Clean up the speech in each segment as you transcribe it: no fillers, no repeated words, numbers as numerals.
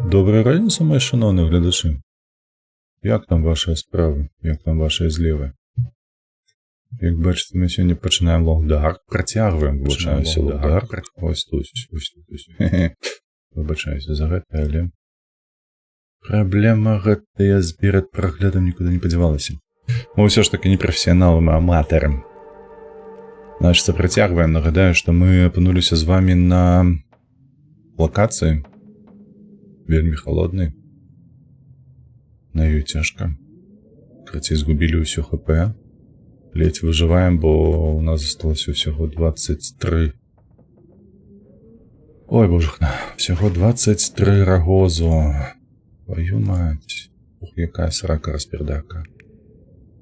Добрий ранок, мої шановні глядачі. Як там ваші справи? Як там ваші зливи? Як бачите, ми сьогодні починаємо логдарк. Протягуємо, вибачаюся, логдарк. Ось тут. Вибачаюся за гэта, але... Проблема гэта я перед проглядом нікуди не подівалася. Мы все ж таки не профессионалам, а аматорам. Значит, протягиваем. Нагадаю, что мы опынулись с вами на локации. Вельми холодный. На ее тяжко. Кстати, сгубили усё ХП. Ледь выживаем, бо у нас осталось всего 23. Ой, божухна. Всего 23 рагозу. Твою мать. Ух, якая срака распердака.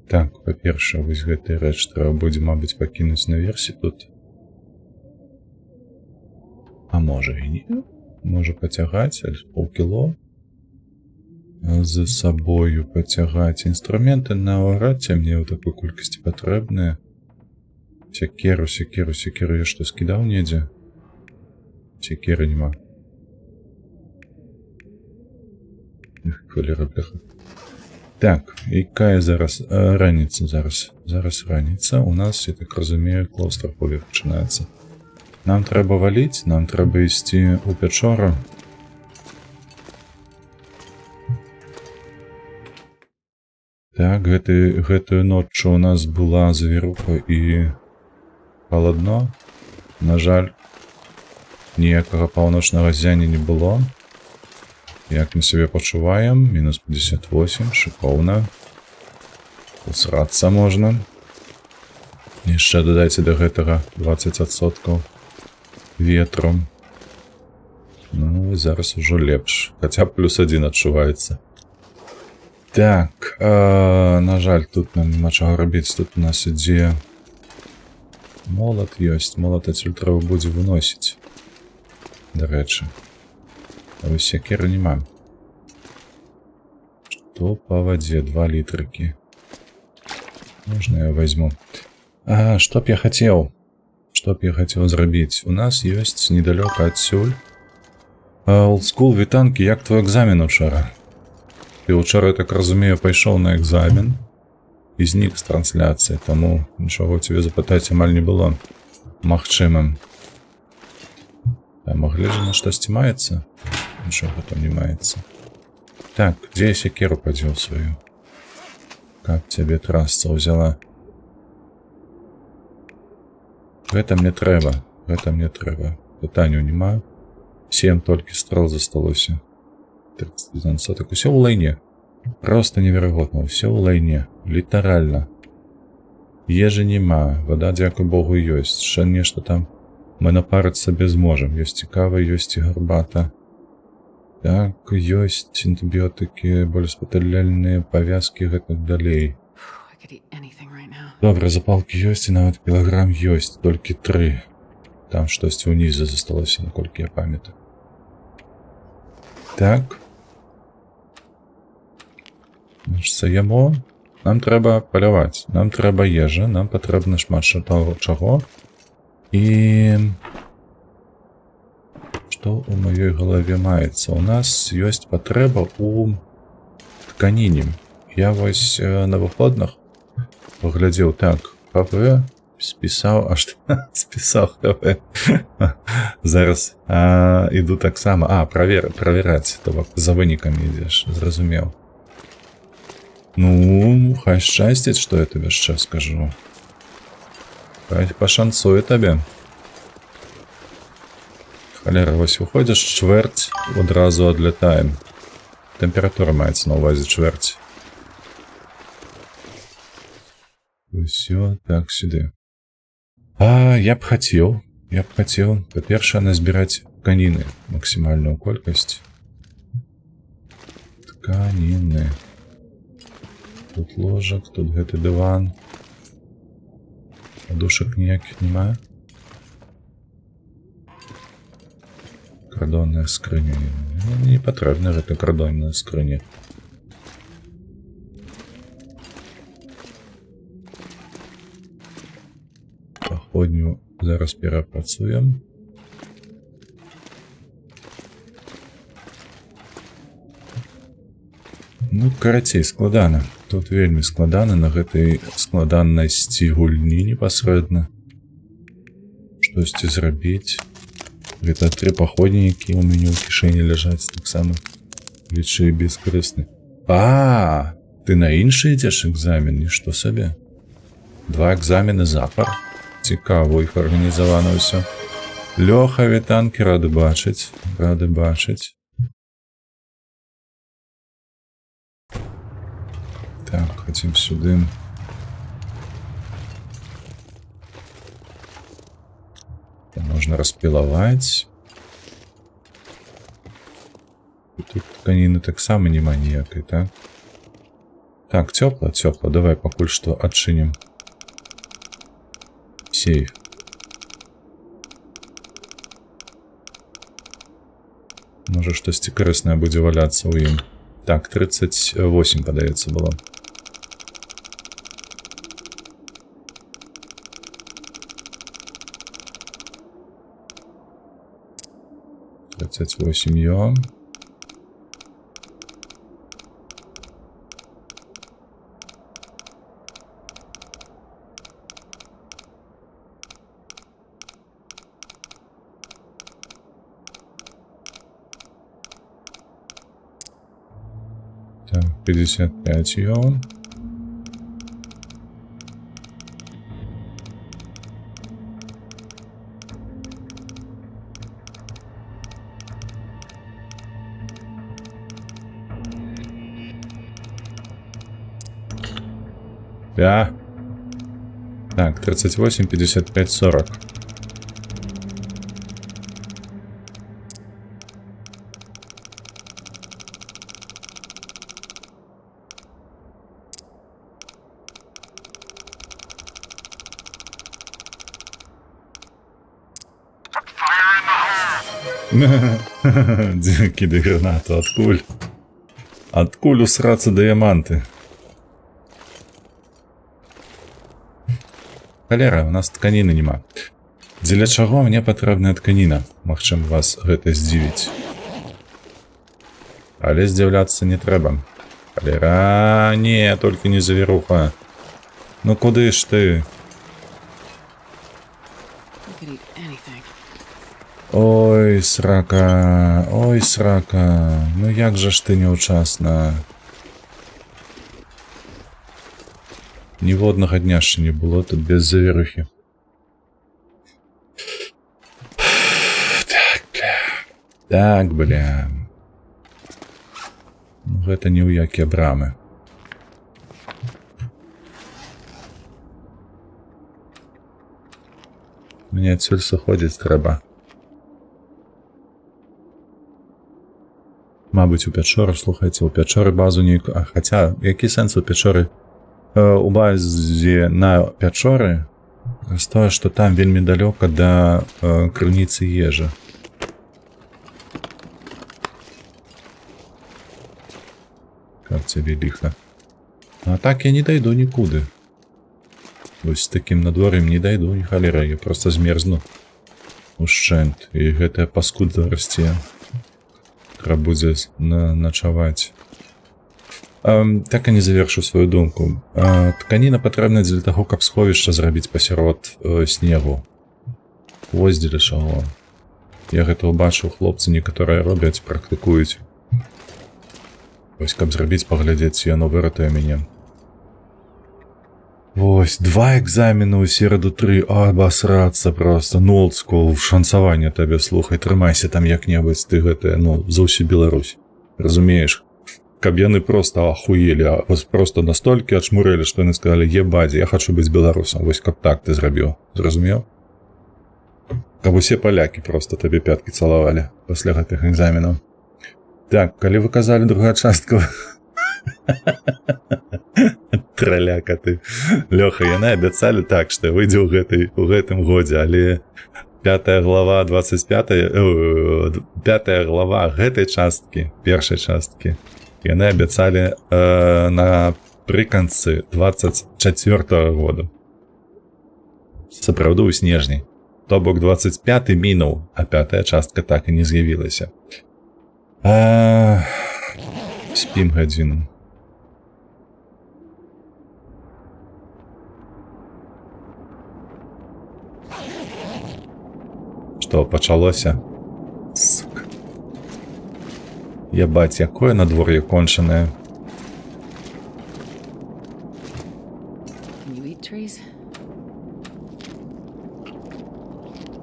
Так, по-перше, вось гэты рэч трэба будзе, мабыць, пакінуць наверсе тут. А можа і не. Можа пацягаць, альбо паўкіло. За сабою пацягаць. Інструменты наўрад ці мне ў такой колькасці патрэбныя. Секеру. Я што, скідаў недзе? Секеры нема. Холера, бляха. Так, якая зараз раніца зараз? Зараз раніца. У нас, я так разумею, клаўстрафобія пачынаецца. Нам трэба валіць, нам трэба ісці ў пячору. Так, гэтую ноччу у нас была завіруха і халадно. На жаль, ніякага паўночнага ззяння не было. Як мы себе пачуваем? Мінус 58, шыкоўна. Усрацца можна. Яшчэ дадайце да гэтага 20% ветру. Ну, зараз ужо лепш. Хаця б +1 адчуваецца. Так, на жаль, тут нам няма чаго рабіць. Тут у нас ідзе молат ёсць. Молат адсюль трэба будзе выносіць. Дарэчы. А вось секеры няма. Што па вадзе? 2 літрыкі. Можна я возьму. Ага, што б я хацеў? Што б я хацеў зрабіць? У нас ёсць недалёка адсюль. Олдскул, вітанкі, як твой экзамен учора? Ты учора, я так разумею, пайшоў на экзамен і знік з трансляцыі, таму нічога ў цябе запытаць амаль не было магчымым. Там агледжана штосьці маецца? Нічога там не маецца. Так, дзе я секеру падзеў сваю? Каб цябе трасца ўзяла. Гэта мне трэба. Пытанняў няма. 7 толькі стрэл засталося. 31 соток. Усё ў лайне. Просто неверагодна. Усё ў лайне. Літаральна. Ежы няма. Вада, дзякуй Богу, ёсць. Ша нешта там мы напарыць сабе зможам. Ёсць цікава, ёсць і гарбата. Так, ёсць антыбіотыкі, болеспаталяльныя павязкі, гэтак далей. Добра, запалкі ёсць і нават кілаграм ёсць, толькі 3. Там штосьці ўнізе засталося, наколькі я памятаю. Так. Значыцца, яму нам трэба паляваць, нам трэба ежа, нам патрэбна шмат чаго. І... Што ў маёй галаве маецца? У нас ёсць патрэба ў тканіне. Я вось на выходных паглядзеў так, ХВ спісаў, аж спісаў ХВ. Зараз іду таксама. Правераць, то бок за вынікамі ідзеш, зразумеў. Ну, хай шчасціць, што я табе яшчэ скажу. Хай пашанцуе табе. Халера, вось выходзіш чвэрць, адразу адлятаем. Тэмпература маецца на ўвазе чвэрць. Усё, так, сюды. Я б хацеў, па-першае, назбіраць тканіны. Максімальную колькасць. Тканіны. Тут ложак, тут гэты дыван. Подушек ніякіх няма. Кардонная скрыня. Не патрэбна гэта кардонная скрыня. Паходню зараз перапрацуем. Ну, карацей, складана. Тут вельмі складана на гэтай складанасці гульні непасрэдна. Штосьці зрабіць. Гэта 3 паходнікі у мяне ў кішэні ляжаць, таксама лічы бескарысны. Ты на іншы ідзеш экзамен, нішто сабе. 2 экзамены запар. Цікава іх арганізавана ўсё. Лёха, вітанкі, рады бачыць. Рады бачыць. Так, хотим сюда. Можно распиловать. И тут тканины так само нема ніякай, так? Так, тепло, тепло. Давай покуль что отшиним. Сейф. Может, штосьці карыснае будзе валяцца ў ім. Так, 38, падаецца, было. Ё. Так, 55 ё. Да. Так, 38, 55, 40. Кидай гранату, откуль? Откуль усраться діаманти? Халера, у нас тканіны нема. Дзеля чаго мне патрэбная тканіна? Магчыма, вас гэта здзівіць. Але здзіўляцца не трэба. Халера, не, толькі не завіруха. Ну куды ж ты? Ой, срака, ой, срака. Ну як жа ж ты няўчасна? Ніводнага дня ще не было тут без завірухи. Так, бля. Так, бля. Ну, гэта ні ў якія брамы. Мне адсюль сыходзіць трэба. Мабыць, у пячоры, слухайце, у пячоры базу нейкую... Хаця, які сэнс у пячоры? У базе на пячоры з тое, што там вельмі далёка да крыніцы ежы. Как цябе ліха. А так я не дайду нікуды. Вось з такім надвор'ем не дайду, ні халера, я проста змерзну. Ушчэнт. І гэтая паскуда расце. Трэба будзе начаваць. Так і не завершу сваю думку. Тканіна патрэбна для таго, каб сховішча зрабіць пасярод снегу. Вось дзеля чаго. Я гэта ўбачыў, хлопцы некаторыя робяць, практыкуюць. Вось каб зрабіць, паглядзець, яно выратуе мяне. Вось, 2 экзамены ў сераду 3, абасрацца проста, ну олдскул, шансаванне табе, слухай, трымайся там як-небудзь, ты гэтая, ну, за ўсю Беларусь, разумееш? Каб яны проста ахуелі, просто настолькі ачмурэлі, што яны сказалі, ебадзе, я хачу быць беларусам, вось каб так ты зрабіў, зразумеў? Каб усе палякі проста табе пяткі цалавалі пасля гэтых экзаменаў. Так, калі вы казалі другая частка... Траляка ты. Лёха, яны абяцалі так, што выйдзе ў гэтым годзе, але 5 глава 25, 5 глава гэтай часткі, першай часткі, яны абяцалі напрыканцы 24 года. Сапраўды ў снежні. То бок 25 мінуў, а 5 частка так і не з'явілася. Спім гадзіну. Што, пачалося? Сука. Ебать, якое надвор'е кончанае.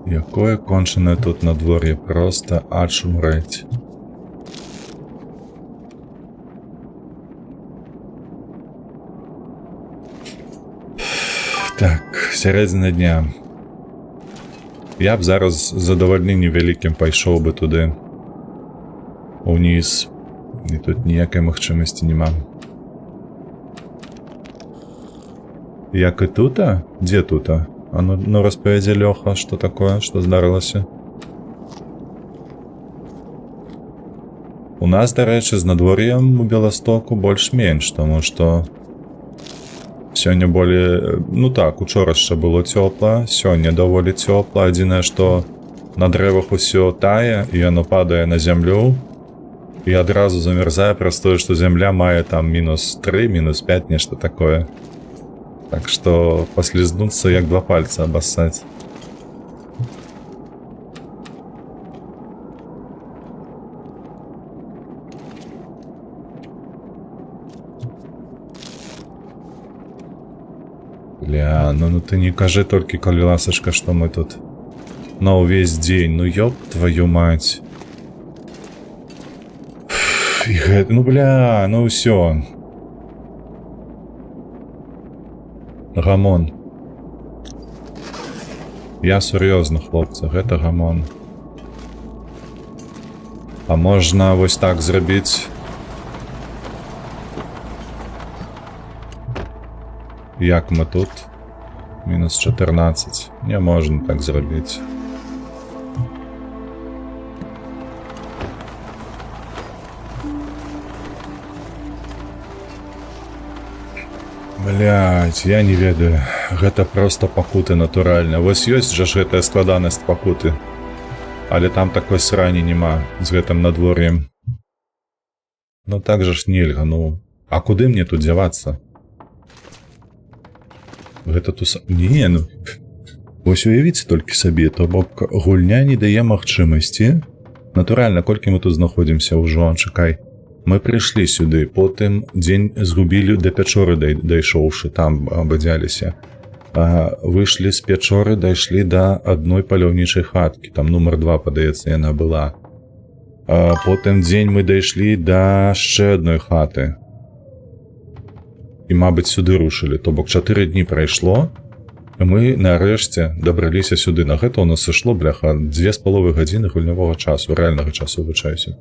Якое кончанае тут надвор'е, просто ачумрэць. Так, сярэдзіна дня. Я б зараз з задавальненнем вялікім пайшоў бы туды. Уніз. І тут ніякай магчымасці няма. Як і тута? Дзе тута? А ну распавядзе Лёха, што такое, што здарылася. У нас, дарэчы, з надвор'ем у Беластоку больш-менш, таму што сёння болей... Ну так, учора яшчэ было цёпла, сёння даволі цёпла. Адзінае, што на дрэвах усё тае, і яно падае на зямлю, і адразу замерзае праз тое, што зямля мае там -3, -5, нешта такое. Так што паслізнуцца, як два пальца абассаць. Бля, ну ты не кажы толькі, калі ласачка, што мы тут на ўвесь дзень. Ну ёб твою мать. І гэта, ну бля, ну ўсё. Гамон. Я сур'ёзна, хлопцы, гэта гамон. А можна вось так зрабіць? Як мы тут? -14. Не можна так зрабіць. Блядь, я не ведаю. Гэта проста пакуты натуральна. Вось ёсць жа ж гэтая складанасць пакуты. Але там такой срані няма з гэтым надвор'ем. Ну так жа ж нельга, ну. А куды мне тут дзявацца? Гэта туса... Не, ну... Вось уявіце толькі сабе, то бок гульня не дае магчымасці. Натуральна, колькі мы тут знаходзімся ўжо, чакай. Мы прыйшлі сюды, потым дзень згубілі да пячоры дайшоўшы, там абадзяліся. Выйшлі з пячоры, дайшлі да адной паляўнічай хаткі, там нумар 2, падаецца, яна была. Потым дзень мы дайшлі да яшчэ адной хаты. І, мабыць, сюды рушылі, то бок 4 дні прайшло, і мы нарэшце дабраліся сюды. На гэта ў нас сышло, бляха, 2,5 гадзіны гульнявога часу, рэальнага часу, выбачаюся.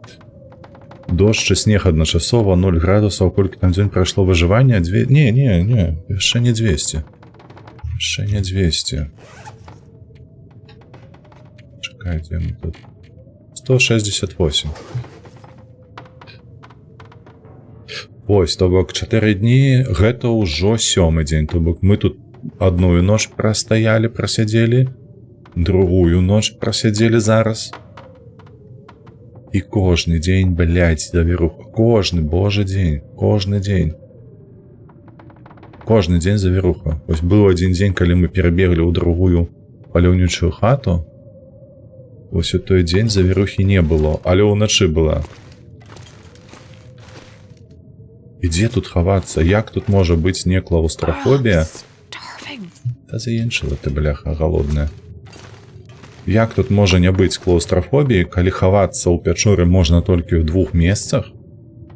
Дождж і снег адначасова, 0 градусаў, колькі там дзень прайшло выжывання? Не, яшчэ не 200. Яшчэ не 200. Чакай, дзе мы тут? 168. Ось, то бок 4 дні, гэта ўжо 7-й дзень, то бок мы тут одную ноч прастаялі, прасядзелі, другую ноч прасядзелі зараз. І кожны дзень, блядь, завіруха. Кожны, божа дзень, кожны дзень. Кожны дзень завіруха. Ось быў адзін дзень, калі мы перабеглі ў другую паляўнічую хату. Ось у той дзень завірухі не было, але ўначы была. І дзе тут хавацца? Як тут можа быць не клаўстрафобія? Та заенчыла ты, бляха, голодная. Як тут можа не быць клаўстрафобіі, калі хавацца ў пячоры можна толькі ў 2 месцах?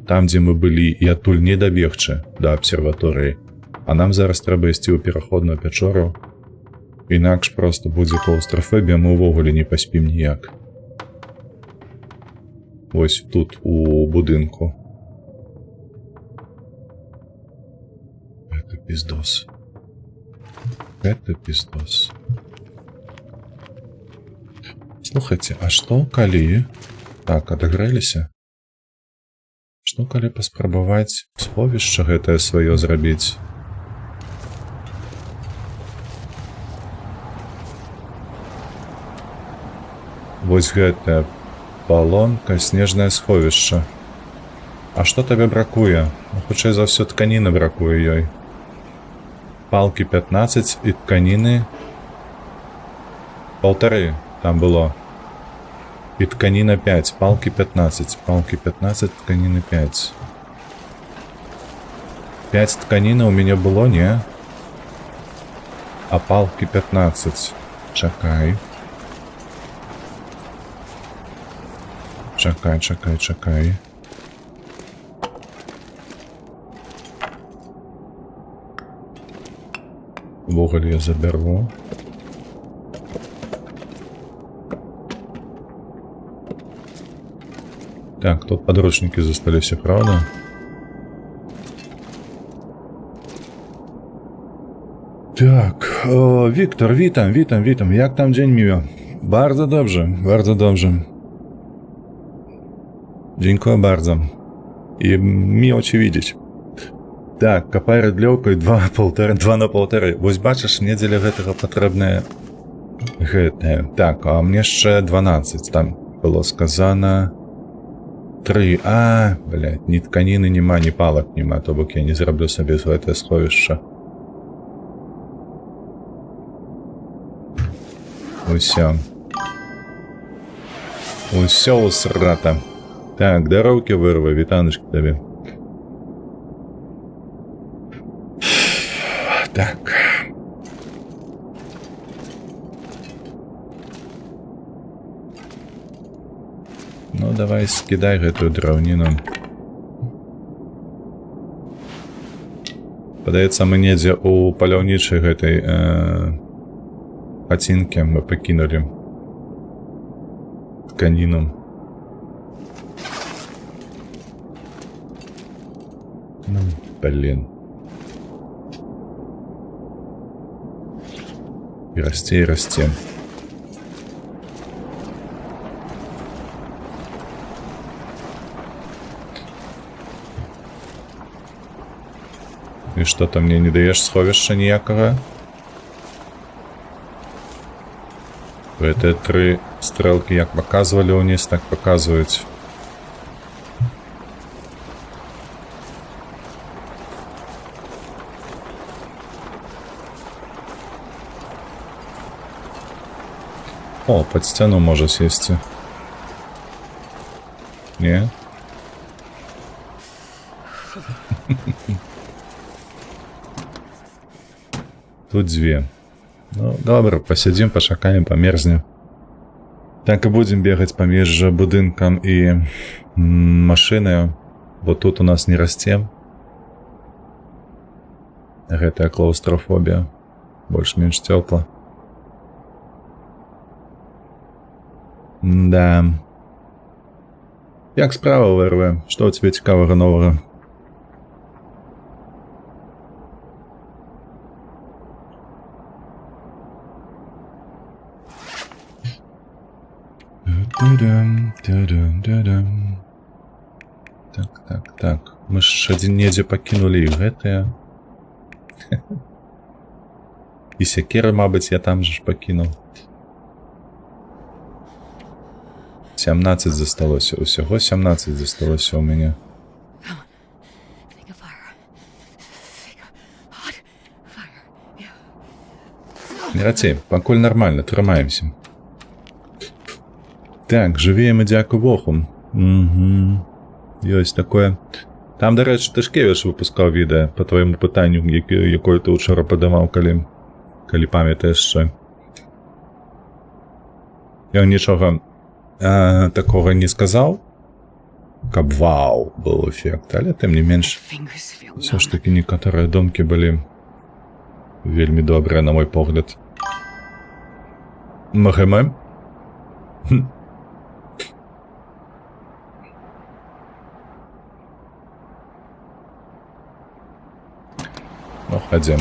Там, дзе мы былі, і адтуль не дабегчы да абсерваторыі. А нам зараз трэба ісці ў пераходную пячору. Інакш проста будзе клаўстрафобія, мы ўвогуле не паспім ніяк. Вось тут, у будынку. Это пиздос. Это пиздос. Слухайте, а што калі... Так, адагрэліся? Што калі паспрабаваць сховішча гэтае сваё зрабіць? Вось гэтая палонка, снежнае сховішча. А што табе бракуе? Ну, хутчэй за ўсё тканіны бракуе ёй. Палкі 15 і тканіны 1,5 там было. И тканина 5, палки 15. Палки 15, тканины 5. 5 тканины у меня было, не? А палки 15. Чакай. Чакай, чакай, чакай. Вуголь я заберу. Так, тут подручники застались, правда? Так, Wiktor, witam. Jak tam dzień miły? Bardzo dobrze, bardzo dobrze. Dziękuję bardzo. I miło cię widzieć. Так, копай рыдлёўкай 2 на 1,5. Вось бачыш, мне дзеля гэтага патрэбнае гэтае. Так, а мне яшчэ 12. Там было сказано 3. А, блядь, ні тканіны няма, ні палак няма, то бок я не зраблю сабе гэтае сховішча. Усё. Усё усрата. Так, дароўкі вырвай, вітаночки табе. Так. Ну, давай скидай гэтую драўніну. Падаецца, мы недзе у паляўнічай гэтай хацінкі мы пакінулі тканіну. Ну, блин. И расти, и расти. И что ты мне не даешь сховища ніякого? Это 3 стрелки, як показывали униз, так показывают. О, под стену може сісти. Не? Тут 2. Ну, добре, посидим, пошакаем, померзнем. Так и будем бегать паміж будынкам і машиною, бо тут у нас не расце. Гэтая клаустрофобія. Больш-менш цёпла. Да. Як справа, ВРВ? Што ў цябе цікавага новага? Так. Мы ж адзін недзе пакінулі і гэтыя. І сякеры, мабыць, я там же ж пакінуў. 17 засталося. Усяго 17 засталося у мяне. Не рацей, пакуль нармальна, трымаемся. Так, жывеем і дзякуй Богу. Угу. Ёсць такое. Там, дарэчы, Тышкевіч выпускаў відэа па твайму пытанню, якое ты учора падымаў, калі памятаеш яшчэ. Ён нічога такога не сказаў, каб вау был эфект, але тым не менш ўсё ж такі некаторыя думкі былі вельмі добрыя, на мой погляд. МГМ? Ну, ходім.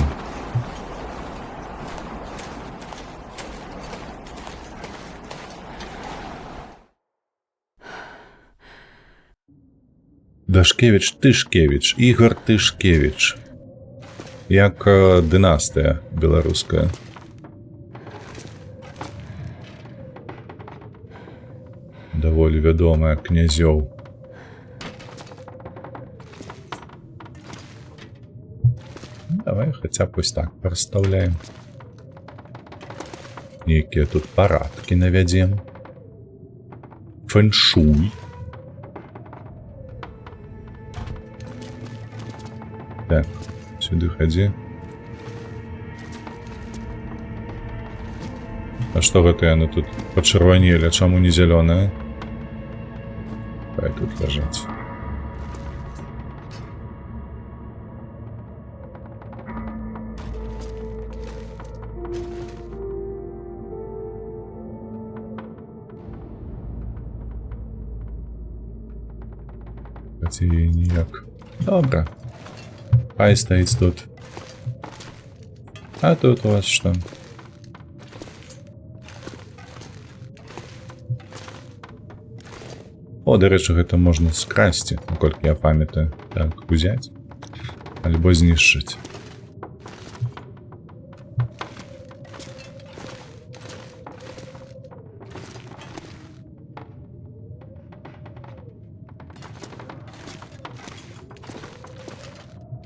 Дашкевич, Тышкевич, Ігор Тышкевич. Як дынастыя беларуская. Даволі вядомая князёў. Давай хотя бы так расставляем. Некие тут парадки наведем. фэншуй. Так, сюда ходи. А что гэта яны тут пачырванелі? Чаму не зялёная? Хай тут ляжаць. Хаця їй ніяк. Добре. Хай стаіць тут. А тут у вас што? О, до рэчы, гэта можна скрасці, наколькі я памятаю. Так, узяць. Альбо знішчыць.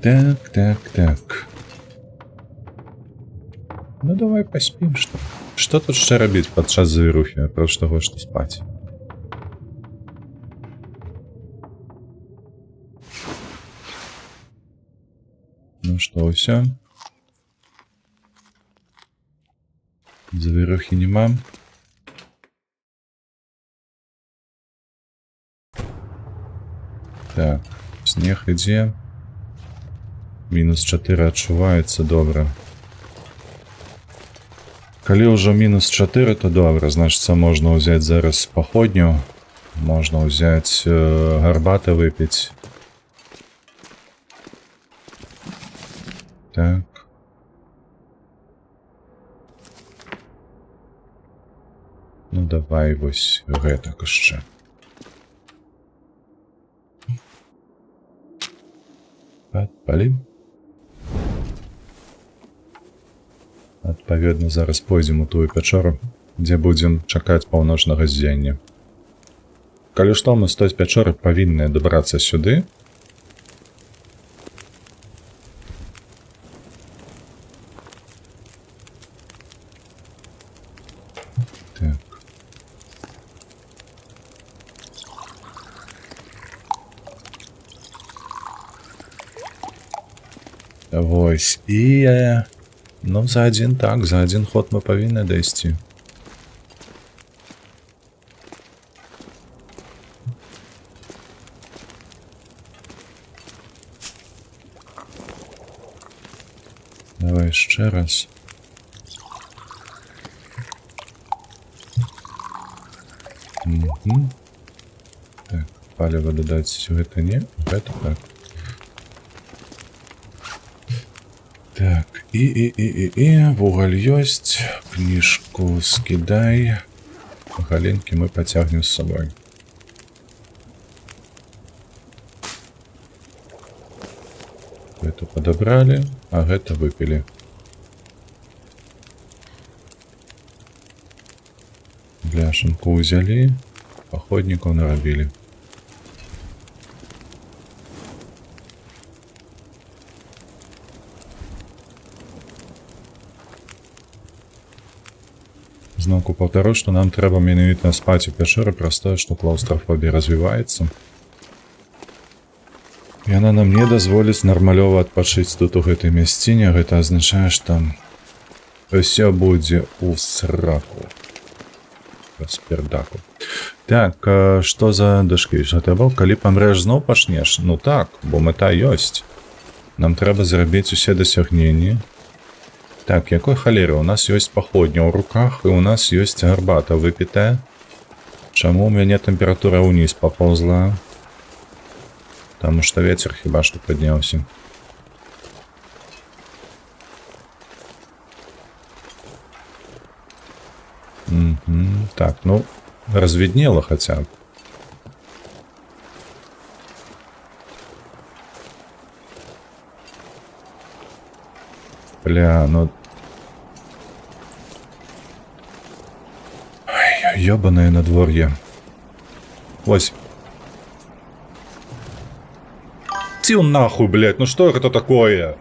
Так, так, так. Ну, давай паспім, што? Што тут яшчэ рабіць падчас завірухі, апроч таго, што спаць? Ну што, ўсё? Завірухі няма. Так, снег ідзе. Мінус 4 адчуваецца, добра. Калі ўжо мінус 4, то добра, значыцца, можна ўзяць зараз паходню, можна ўзяць гарбаты выпіць. Так. Ну давай вось гэтак яшчэ. Падпалім. Адпаведна, зараз пойдзем у тую пячору, дзе будзем чакаць паўночнага ззяння. Калі што, мы з той пячоры павінны дабрацца сюды. Так. Вось, і... Ну, за один ход мы павінны дайсці. Давай яшчэ раз. Так, паліва дадаць, гэта не, гэта так. Так, вугаль ёсць, кніжку скідай, галінкі мы пацягнем з сабой. Гэта падабралі, а гэта выпілі. Бляшанку ўзялі, паходнікаў нарабілі. Зноўку паўтару, што нам трэба менавіта спаць у пячоры, праз тое, што клаўстрафобія развіваецца. Яна нам не дазволіць нармалёва адпачыць тут у гэтай мясціне, гэта азначае, што ўсё будзе ў сраку. Распердаку. Так, што за дашкі? Гэта быў, калі памрэш, зноў пачнеш? Ну так, бо мэта ёсць. Нам трэба зрабіць усе дасягненні. Так, якой халеры? У нас ёсць паходня ў руках, і у нас ёсць гарбата выпітая. Чаму ў мяне тэмпература ўніз папаўзла? Таму што вецер хіба што падняўся. Так, ну, развіднела хаця б. Бля, ну... Ой, ёбаное надвор'е. Вось. Ці нахуй, блядь, ну што гэта такое?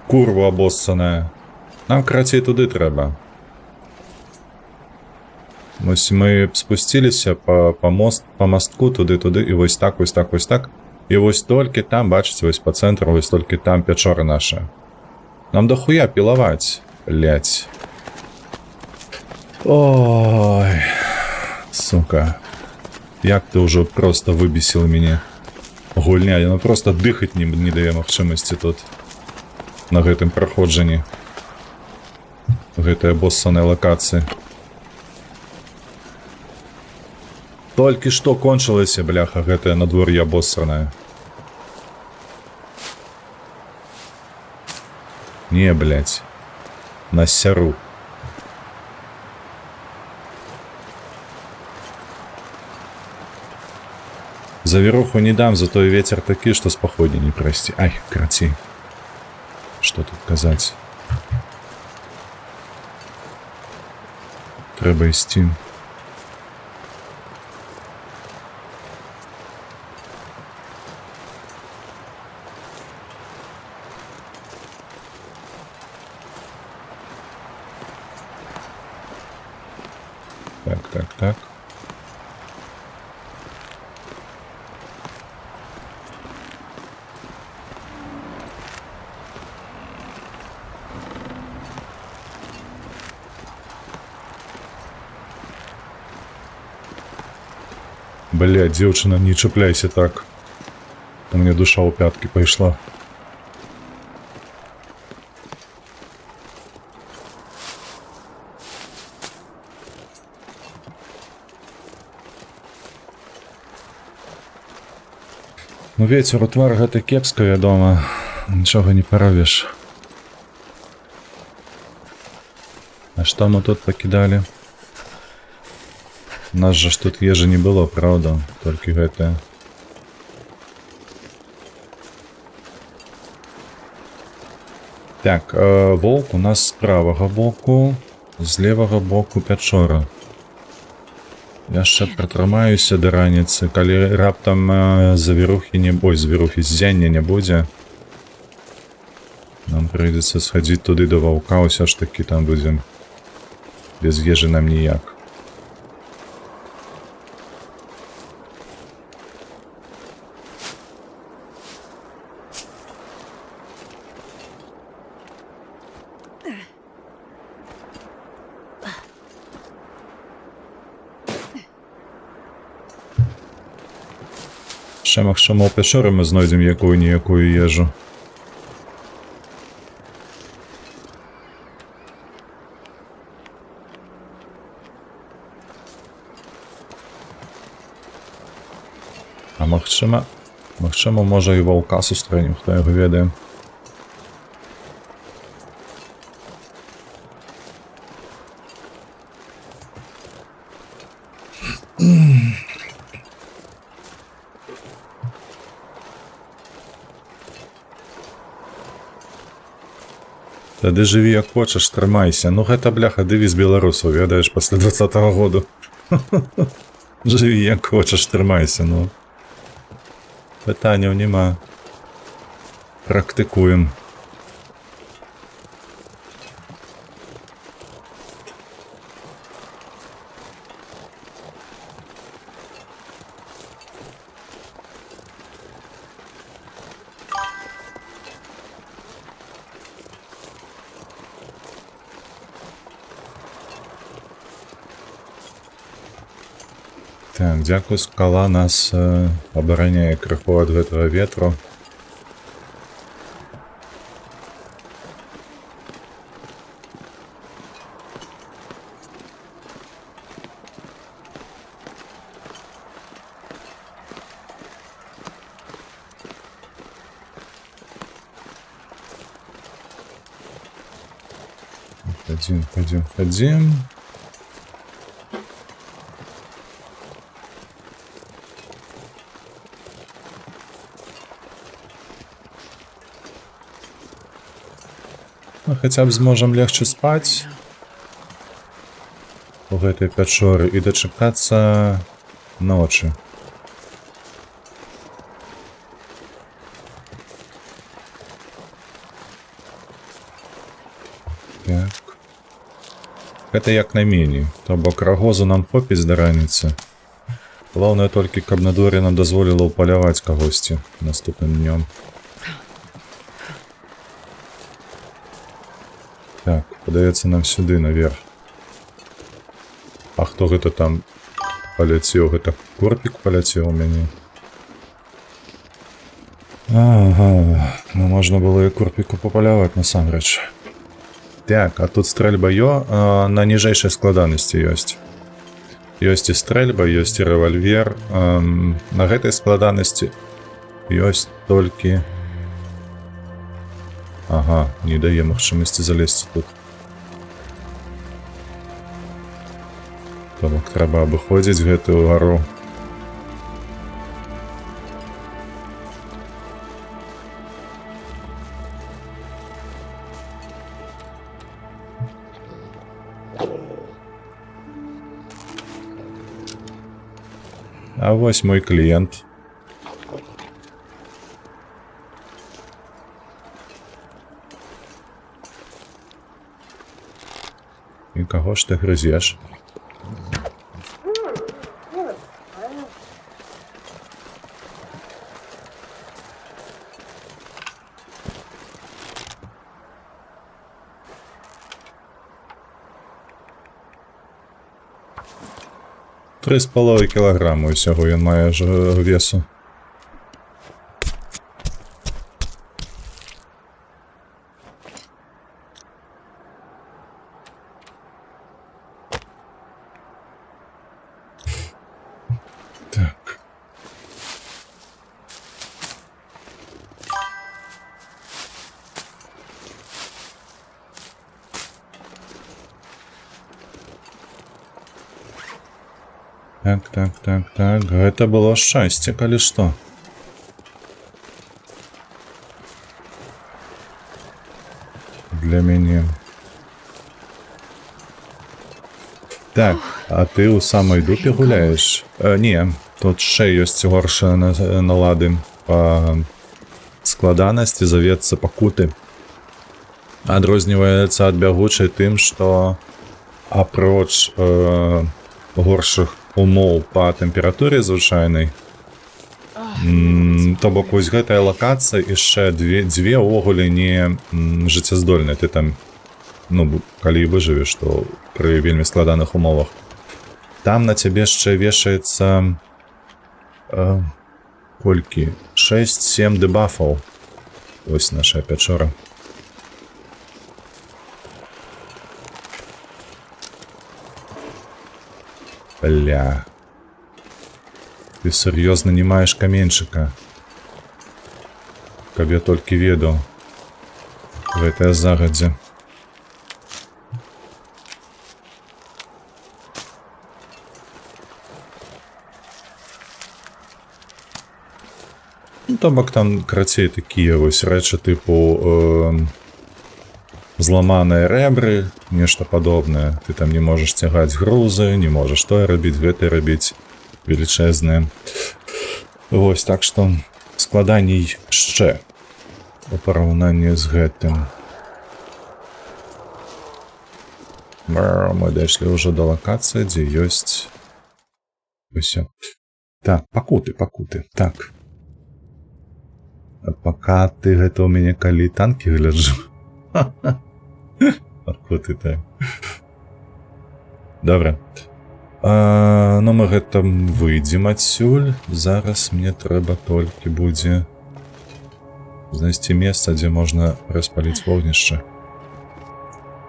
Курва обоссаная. Нам, крацей, туды трэба. Ось ми спустилися по мостку туди-туди, і ось так, ось так, ось так. І ось тільки там, бачите, ось по центру, ось тільки там печора наша. Нам дохуя піловать, блять. Ой, сука. Як ти вже просто вибісив мене. Гульня, я просто дихати не дає можливості тут. На гэтым проходженні. Гэтай обоссанной локації. Толькі што кончилася, бляха, гэтае надвор'е обоссанное. Не, блядь. На сяру. Завіруху не дам, зато и ветер таки, что с походи не прости. Ай, крати. Что тут казать? Треба істи. Так. Блядь, девчина, не чепляйся так. У меня душа у пятки пошла. Ну, ветер у твар гэта кепска, вядома. Нічога не паравіш. А што мы тут пакідалі? У нас же ж тут ежы не было, правда? Толькі гэтае. Так, волк у нас з правага боку, з левага боку пячора. Яшчэ пратрымаюся да раніцы, калі раптам завірухі не... Ой, завірухі ззяння не будзе. Нам прыйдзецца схадзіць туды да ваўка, ўсё ж такі там будзем. Без ежы нам ніяк. Ще магчыма, у пячоры мы знойдзем якую-ніякую ежу. А магчыма, можа і ваўка сустрэнем, хто яго ведае. Тады жыві як хочаш, трымайся. Ну гэта, бляха, дэвіз беларусаў, ведаеш, пасля 20-го году. Жыві як хочаш, трымайся, ну. Пытанняў няма. Практыкуем. Так, дзякуй, скала нас абараняе крыху ад гэтага ветру. Ходим. Хаця б зможам легче спаць у гэтай пячоры і дачакацца ночы. Так. Гэта як найменей. То бок рагозу нам хопіць да раніцы. Главное толькі, каб на дворе нам дазволіла ўпаляваць кагосьці наступным днём. Так, падаецца нам сюды, наверх. А хто гэта там паляцеў? Гэта корпік паляцеў у мяне. Ага, ну можна было і корпіку папаляваць насамрэч. Так, а тут стрэльба на ніжэйшай складанасці ёсць. Ёсць і стрэльба, ёсць і рэвальвер. На гэтай складанасці ёсць толькі... Ага, не дае магчымасці залезці тут. То бок трэба абыходзіць гэтую гару. А вось мой кліент. І каго ж ти грызеш? Три з половиною кілограми усього він має ж весу. Так. Так. Гэта было шчасце, калі што. Для мяне. Так, а ты ў самай дупе гуляеш? Не, тут ще ёсць горшыя налады па складанасці, завецца пакуты. Адрозніваецца ад бягучай тым, што апроч горшых умоў па тэмпературы звычайнай, то бок вось гэтая лакацыя яшчэ дзве ўвогуле не жыццяздольныя. Ты там, ну, калі выжывеш, то пры вельмі складаных умовах. Там на цябе яшчэ вешаецца колькі? 6-7 дэбафаў. Вось наша пячора. Бля. Ты сур'ёзна не маеш каменьчыка. Каб я толькі ведаў. Гэтае загадзя. Ну, то бок там крацей такія вось рэчы тыпу зламаныя рэбры, нешта падобнае. Ты там не можаш цягаць грузы, не можаш тое рабіць, гэтае рабіць велічэзнае. Вось, так што складаней яшчэ у параўнанні з гэтым. Мы дайшлі ўжо да лакацыі, дзе ёсць усё. Так, пакуты. Так. А пака ты гэта ў мяне калі танкі гляджу. Пакуты, так. Добра. Ну мы гэтым выйдзем адсюль. Зараз мне трэба толькі будзе знайсці месца, дзе можна распаліць вогнішча,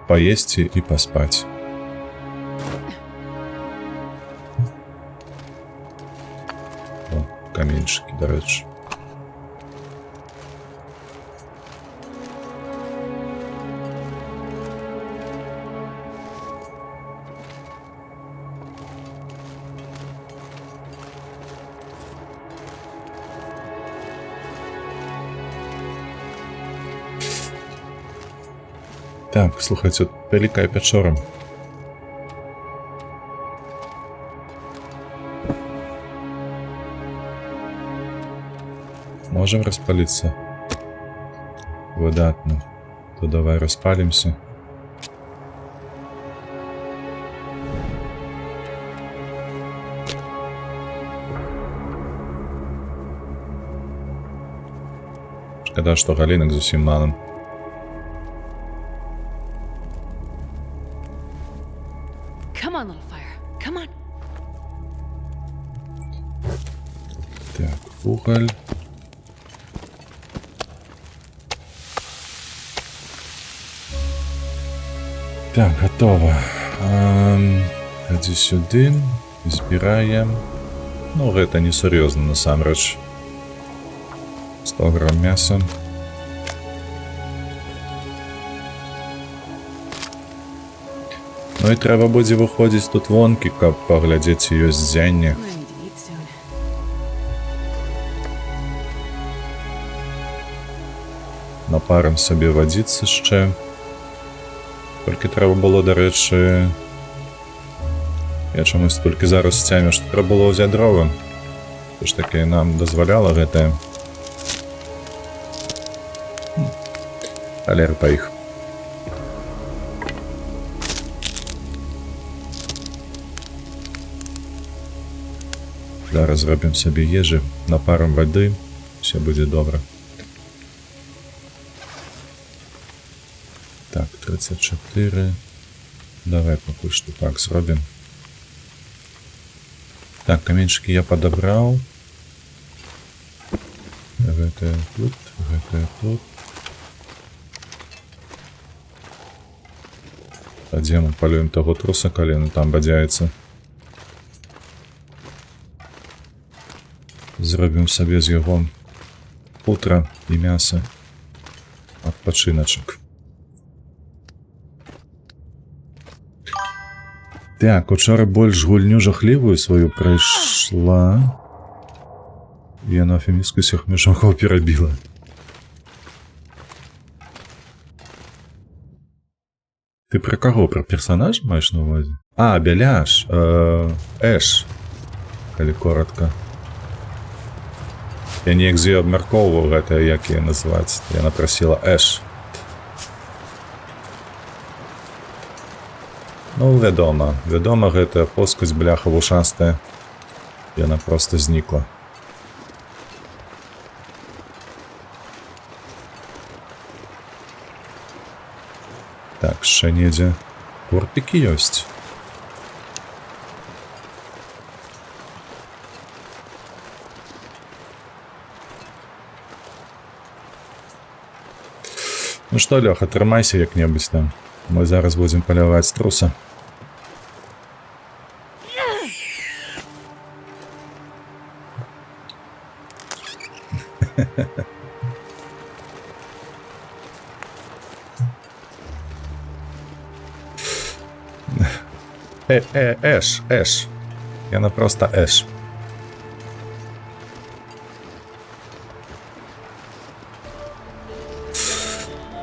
паесці і паспаць. О, каменьчыкі, дарэчы. Так, слухайце, вялікая пячора. Можем распаліцца? Выдатна. То давай распалімся. Шкада, што галінак зусім мала. Come on, little fire. Come on. Так, уголь. Так, готово. Ходzi сюды, збіраем. Ну, гэта не сур'ёзна, насамрэч. 100 грамм мяса. Ну і трэба будзе выходзіць тут вонкі, каб паглядзець, ці ёсць ззянне. I need to eat soon. Напарым сабе вадзіцца яшчэ. Толькі трэба было, дарэчы... Я чамусь толькі зараз сцяміў, што трэба было ўзяць дровы. Тож такі нам дазваляла гэтае. Алер па іх. Зараз зробім сабе ежы, напарым вады, все будзе добра. Так, 34. Давай пакуль што так зробім. Так, каменьчыкі я падабраў. Гэтае тут, гэтае тут. А дзе мы палюем таго труса, калі ён там бадзяецца? Зробім сабе з яго футра і мяса. Адпачыначак. Так, учора больш гульню жахлівую сваю прайшла. Яна феміску сяхмешахоў перабіла. Ты пра каго? Пра персанаж маеш на ўвазе? А, Беляш. Эш. Калі коротка. Я неяк з ёй абмяркоўваў гэта, як яе называць. Яна прасіла Эш. Ну, вядома. Вядома, гэтая плоскасць бляха вушастая. Яна проста знікла. Так, яшчэ недзе куртыкі ёсць. Ну што, Лёха, трымайся як-небудзь там. Мы зараз будзем паляваць труса. Эш. Яна проста Эш.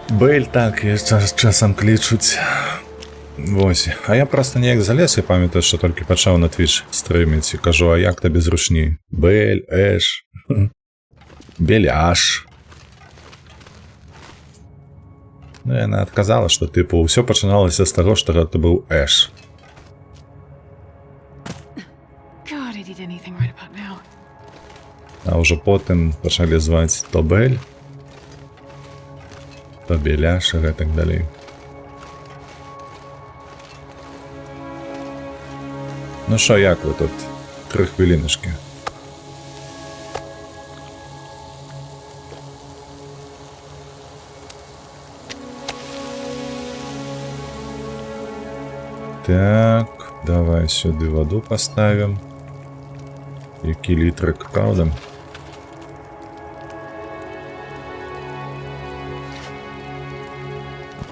Бэль, так, я часам клічуць. Вось. А я проста неяк залез і памятаю, што толькі пачаў на Twitch стрыміць і кажу, а як табе зручней? Бэль, Эш. Беляш. Ну, яна адказала, што, тыпу, ўсё пачыналася з таго, што гэта быў Эш. God, I'd eat anything right about now. А ўжо потым пачалі зваць то Бэль, то Беляш і гэтак далей. Ну шо, як вы тут? 3 хвіліночкі. Так, давай сюды воду поставим. Які літрик, правда?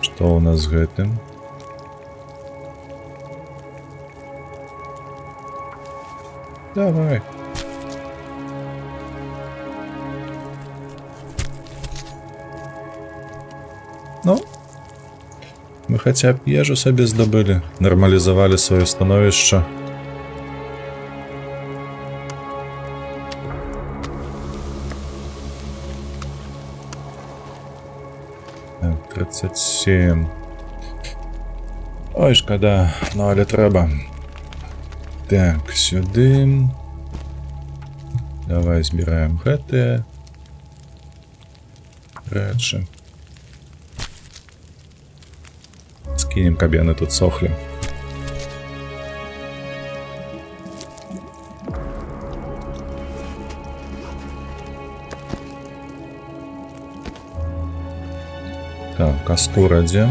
Што у нас з гэтым? Давай. Ну, мы хотя б ежу сабе здабылі, нармалізавалі сваё становішча. Так, 37. Ой, шкада, ну але трэба. Так, сюды. Давай збіраем гэтые. рэчы. Скінем, каб яны тут сохлі. Так, а скоро дзе?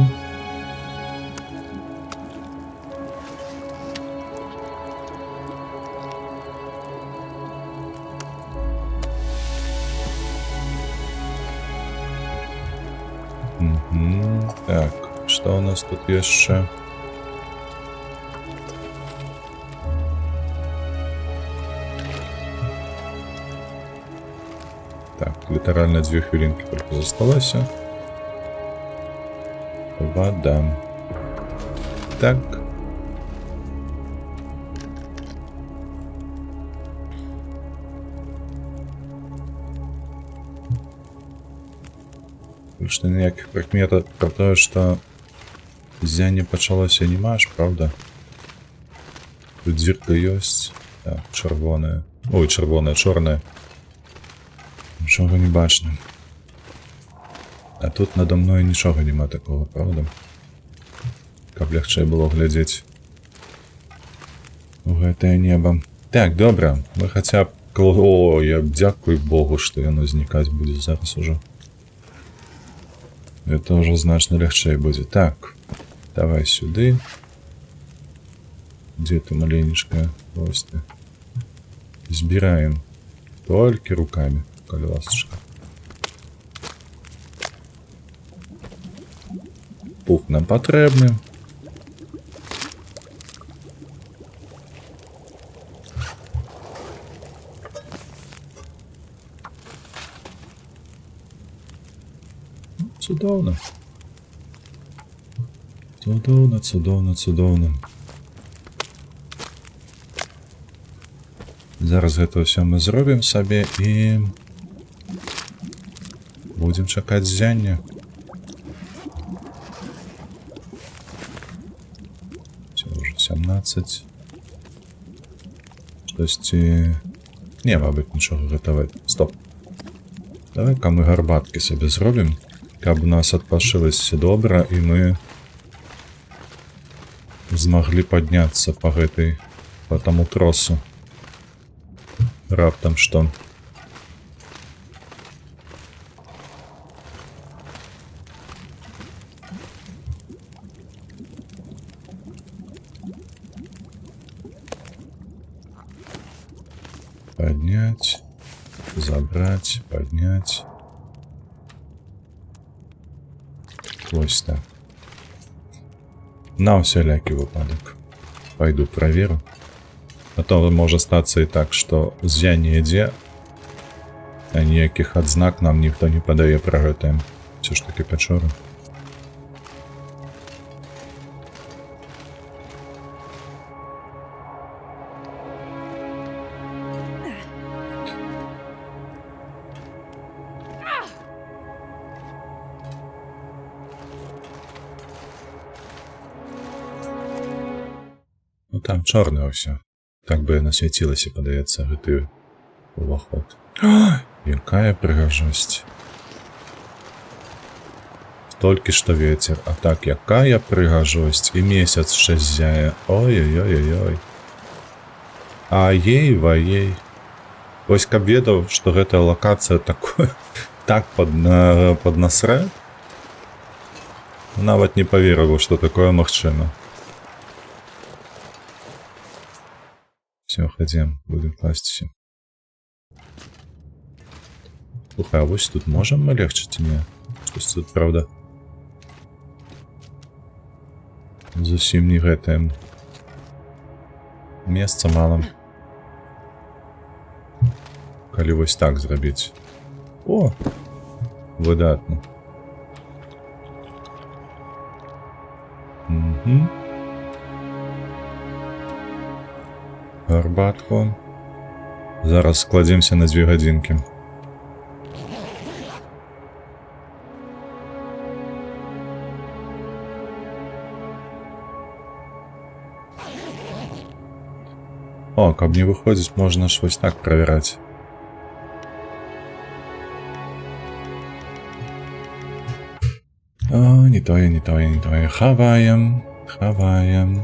Так, что у нас тут еще? Так, литерально 2 хвилинки только засталось. Вода. Так. Больше ніяких прикметов про то, что зянне пачалося не маеш, правда? Тут дзірка ёсць. Так, чырвоная. Ой, чырвоная, чорная. Нічога не бачна. А тут надо мною нічога нема такого, правда? Каб лягчэй было глядзець у гэтае неба. Так, добра. Мы хаця б... О, я дзякуй Богу, што яно знікаць будзе зараз ужо. Это уже значно легче будет. Так, давай сюда. Где ты, маленечко? Вот ты. Сбираем. Только руками, колесочка. Пух нам потребный. Цудоўна. Цудоўна, цудоўна, цудоўна. Зараз гэта ўсё мы зробім сабе і будзем чакаць зяння. Всё, уже 17. Штосьці... Не, мабыць, нічога гатаваць. Стоп. Давай-ка мы гарбаткі сабе зробім. Каб у нас адпашылася добра, і мы змаглі падняцца по таму тросу. Раптам што. Поднять, забрать, поднять. Вось так. На усялякі выпадак. Пойду проверю. А то може статься і так, што зянне ідзе, а ніякіх адзнак нам ніхто не падае пра гэтае. Все ж таки пячора. Ну там чорне ўсё. Так бы насвяцілася, падаецца, гэты уваход. Якая прыгажосць. Толькі што вецер, а так якая прыгажосць, і месяц шазяе. Ой-ой-ой-ой. Аей-ваей. Вось каб ведаў, што гэтая лакацыя такое так паднасрэ, нават не паверыў, што такое магчыма. Все, ходим, будем класться. Слухай, а вось тут можем мы легчить? Не. Что-то тут, правда, зусім не гэтае. Месца мало. Калі вось так зрабіць. О! Выдатно. Угу. Гарбатку. Зараз складземся на 2 гадзінкі. О, каб не выходзіць, можна ж вось так правяраць. тое, не тое, не тое. Хаваем, хаваем.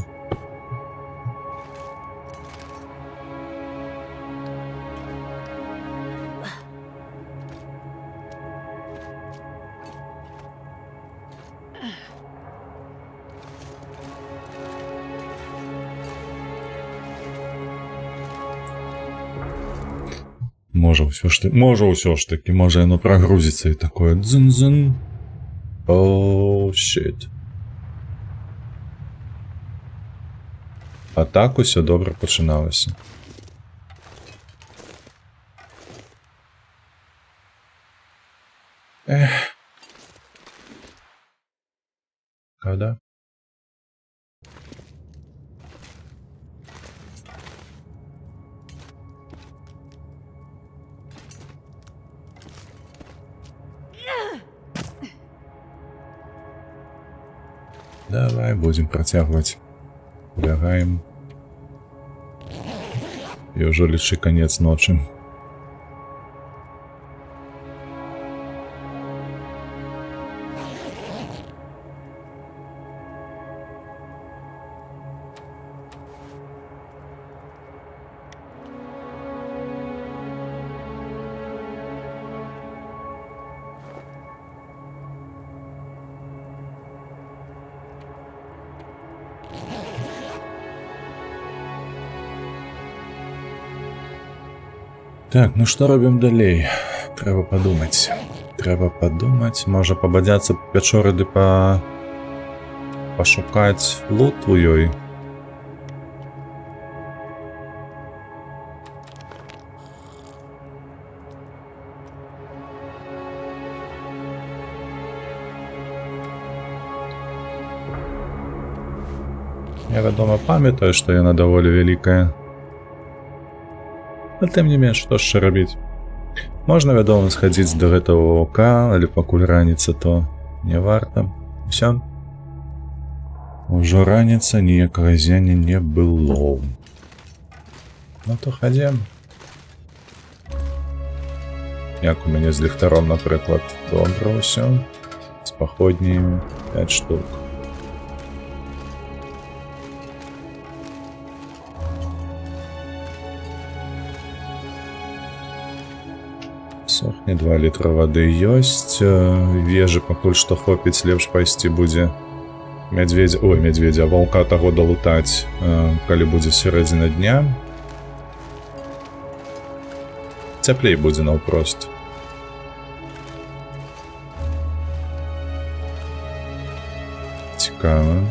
Може ўсё ж таки, може яно прагрузіцца і такое дзын-дзын. О, щит. А так усё добра пачыналася. Эх. Когда? Давай будем працягваць. Лягаем. І ўжо лічы канец ночы. Так, ну што робім далей? Трэба падумаць. Трэба падумаць, можа пабадзяцца пячоры ды пашукаць лут у ёй. Я, вядома, памятаю, што яна даволі вялікая. А тым не менш, што ж рабіць? Можна, вядома, схадзіць да гэтага ока, але пакуль раніца, то не варта. Усё. Ужо раніца, ніякага зення не было. Ну то хадзем. Як у мяне з ліхтаром, напрыклад, добра ўсё. З паходнями 5 штук. Сохне 2 літра вады ёсць. Вежы пакуль што хопіць, лепш пайсці будзе мядзведзя, ваўка таго далутаць, калі будзе сярэдзіна дня. Цяплей будзе наўпрост. Цікава.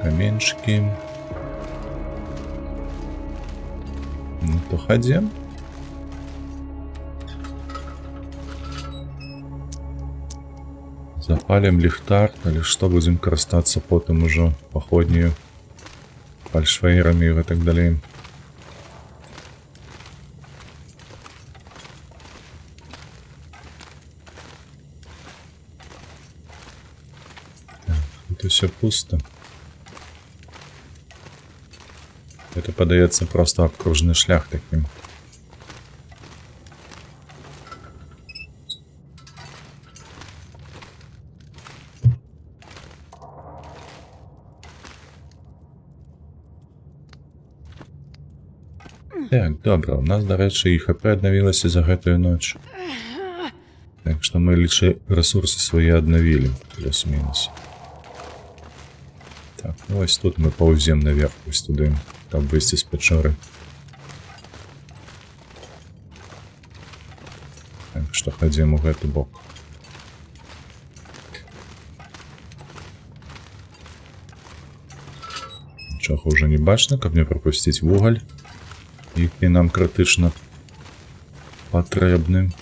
Каменчики. Ну то хадзем. Запалим ліхтар, але што будзем карыстацца потым ужо паходнею, фальшвейрамі і так далей. Тут усё пусто. Это падаецца просто окружны шлях таким. Так, добра, у нас, дарэчы, і ХП аднавілася за гэтую ноч. Так што мы, лічы, рэсурсы свае аднавілі, плюс-мінус. Так, ну вось тут мы паўзем наверх, вось туды, каб выйсці з пячоры. Так што хадзім у гэты бок. Нічога ўжо не бачна, каб не прапусціць вугаль, які нам крытычна патрэбны.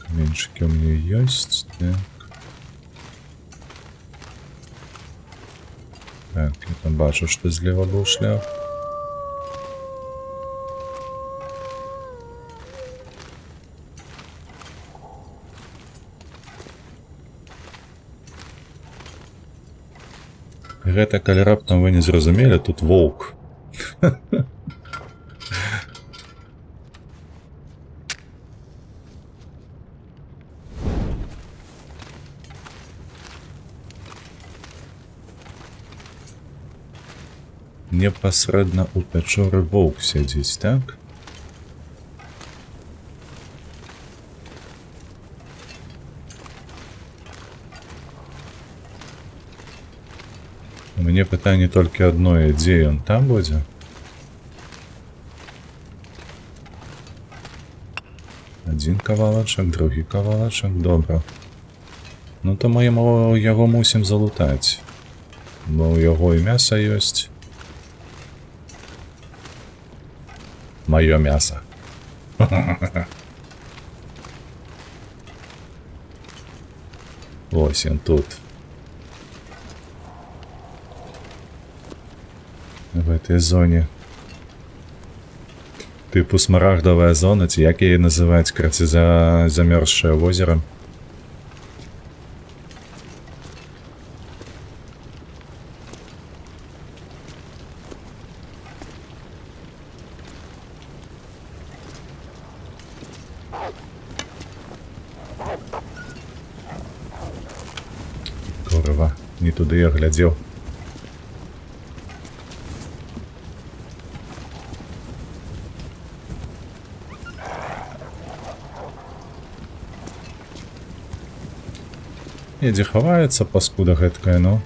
Каменчыкі у мяне ёсць, так. Так, я там бачу, што злева быў шлях. Гэта, калі раптам вы не зразумелі, тут воўк. непасрэдна ў пячоры воўк сядзіць, так? У мяне пытанне толькі адное, дзе ён там будзе? Адзін кавалачак, другі кавалачак, добра. Ну то мы яго мусім залутаць. Бо ў яго і мяса ёсць. Маё мяса. Ось ён тут. В этой зоне. Типу смарагдовая зона, ці як її називають, краці замерзшее озеро. Курва, не туди я глядів. Недзе хаваецца паскуда гэткая, ну.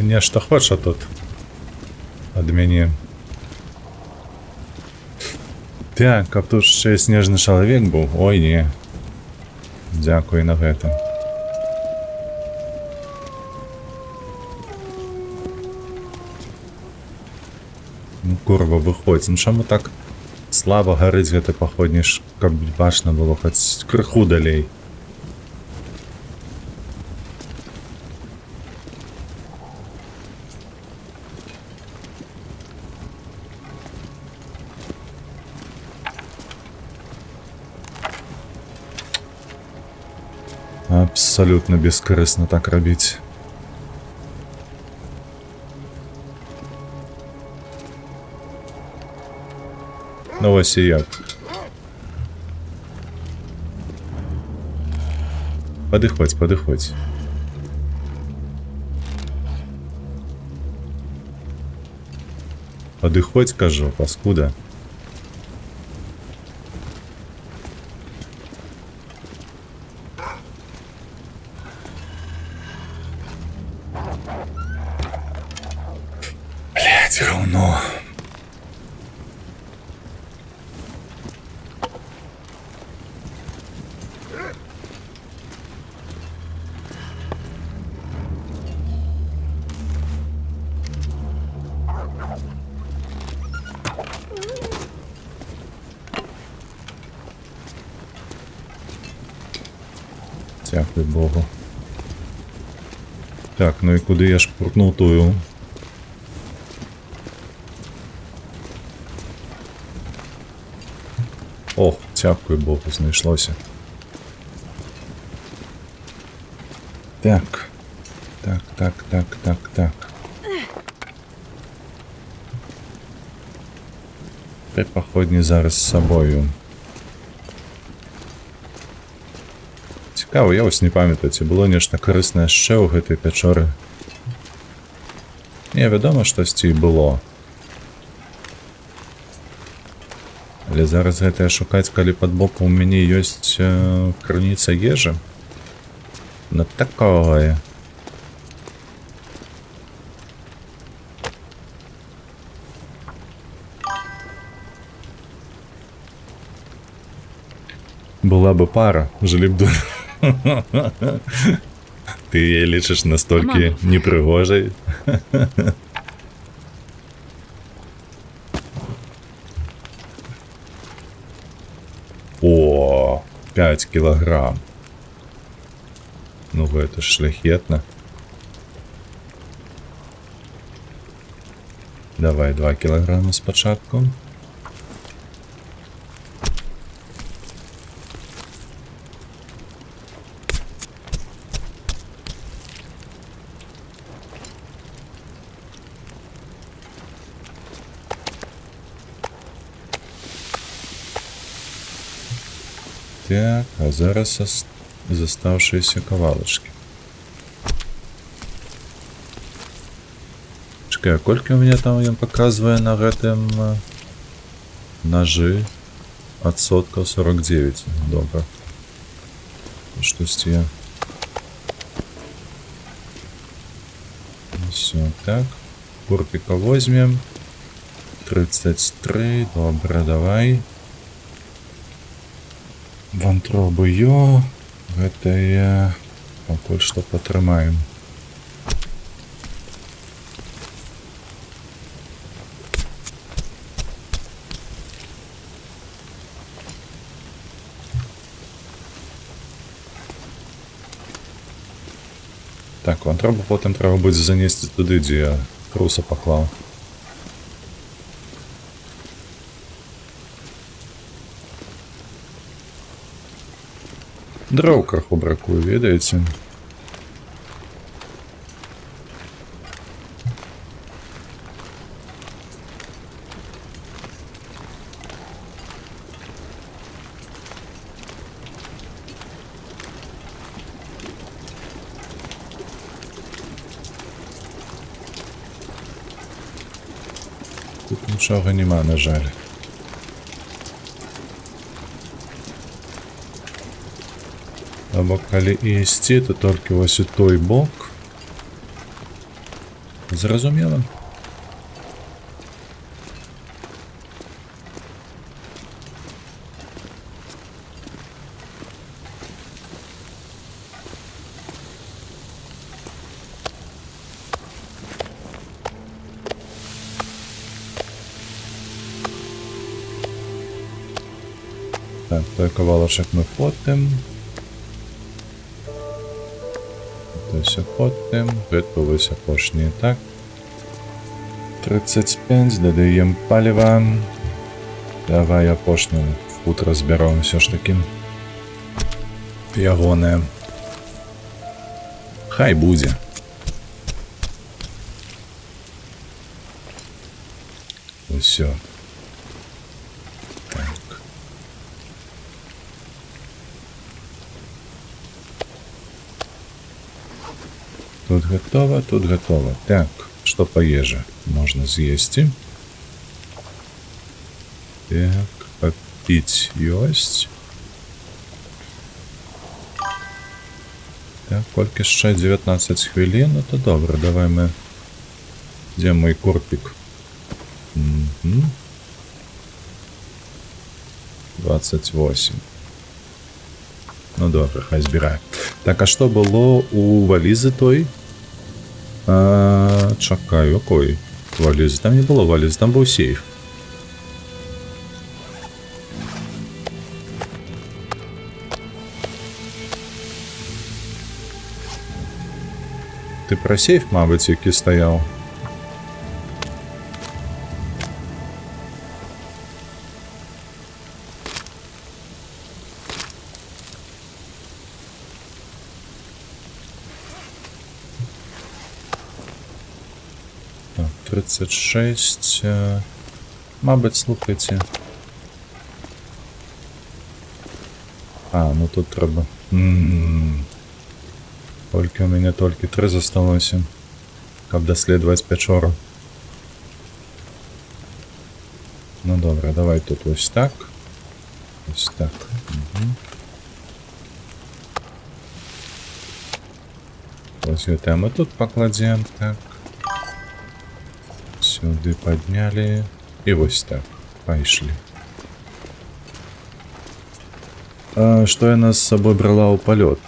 Нешта хоча тут ад мяне. Так, каб тут ще снежны чалавек быў. Ой, не. Дзякуй на гэта. Ну, курва, выходзь. Ну, чаму так слаба гарыць гэты паходніш, каб бачна было хоць крыху далей. Абсолютно бескорыстно так робить. Ну ось і як. Подиходь, подиходь. Подиходь, кажу, паскуда. Говно. Дякуй Богу. Так, ну і куди я шпуртнув тую? Ох, дякую Богу, знайшлося. Так. Так. Ти походні зараз з собою. Цікаво, я ось не пам'ятаю, ці було нешта корисне ще у гэтай пячоры. Не, вядома, штосьці і было. Але зараз гэта шукаць, калі пад бокам у мяне ёсць крыніца ежы. Ну такое. Была бы пара, жылі б дур. Ты яе лічыш настолькі непрыгожай. О, 5 килограмм. Ну, гэта ж шляхетна. Давай 2 кілограми спочатку. Так, а зараз заставшиеся кавалочки. Чекай, а колькі у меня там ён показывае на гэтым ножи? Отсотков 49. Добре. Штосьці я... Все, так. Курпика возьмем. 33. Добре, давай. Вантробы ё. Гэта я пакуль што патрымаем. Так, вантробу потым трэба будзе занесці туды, дзе я труса паклаў. Дроў краху бракуе, ведаеце? Тут нічога нема, на жаль. Або калі і ісці, то толькі вось у той бок. Зразумела? Так, той кавалочок ми потым. Все потым, готовы апошнія, так. 35, додаем паліва. Давай апошнюю футра збяром все ж таки. Ягоне. Хай будзе. Усё. Так. Тут готово, тут готово. Так, что по еже можно съесть. Так, попить есть. Так, колькі ще 19 хвилин, ну то добре, давай ми... Де мой курпик? 28. Ну добре, хай збирає. Так, а що було у валізи той? Чекай, якої валізи? Там не було валізи, там був сейф. Ти про сейф, мабуть, який стояв? Так, 36. Мабуть, слухайте. Ну тут треба. Тільки у мене тільки 3 зосталося. Каб дослідувати печору. Ну добре, давай тут ось так. Ось так. Ось это мы тут покладем. Так. Сюди подняли. І ось так. Пошли. Что я нас з собою брала у полет?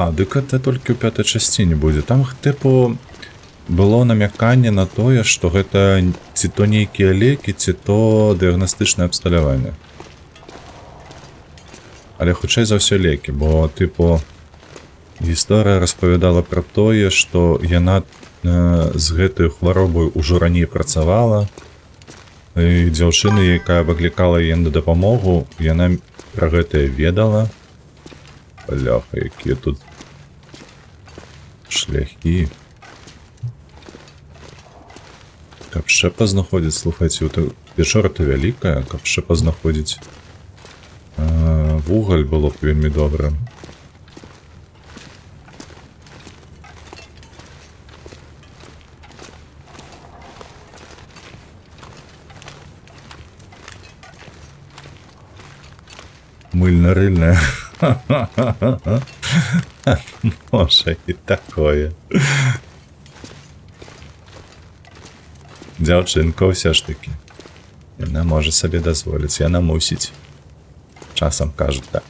Дык это толькі ў 5-й частине будзе. Там, типу, было намяканне на тое, што гэта ці то нейкія лекі, ці то дыягнастычнае абсталяванне. Але хутчэй за ўсё лекі, бо, типу, гісторыя распавядала пра тое, што яна з гэтай хваробай ужо раней працавала. І дзяўчына, якая выклікала яе на дапамогу, яна пра гэтае ведала. Бляха, якія тут шляхі. Каб ще познаходзіць, слухайце, печора-то вялікая, каб ще познаходзіць вугаль было б вельмі добра. Мыльно-рыльная. Може і такое. Дзяўчынка ўсё ж такі. Яна можа сабе дазволіць, яна мусіць. Часам кажуць так.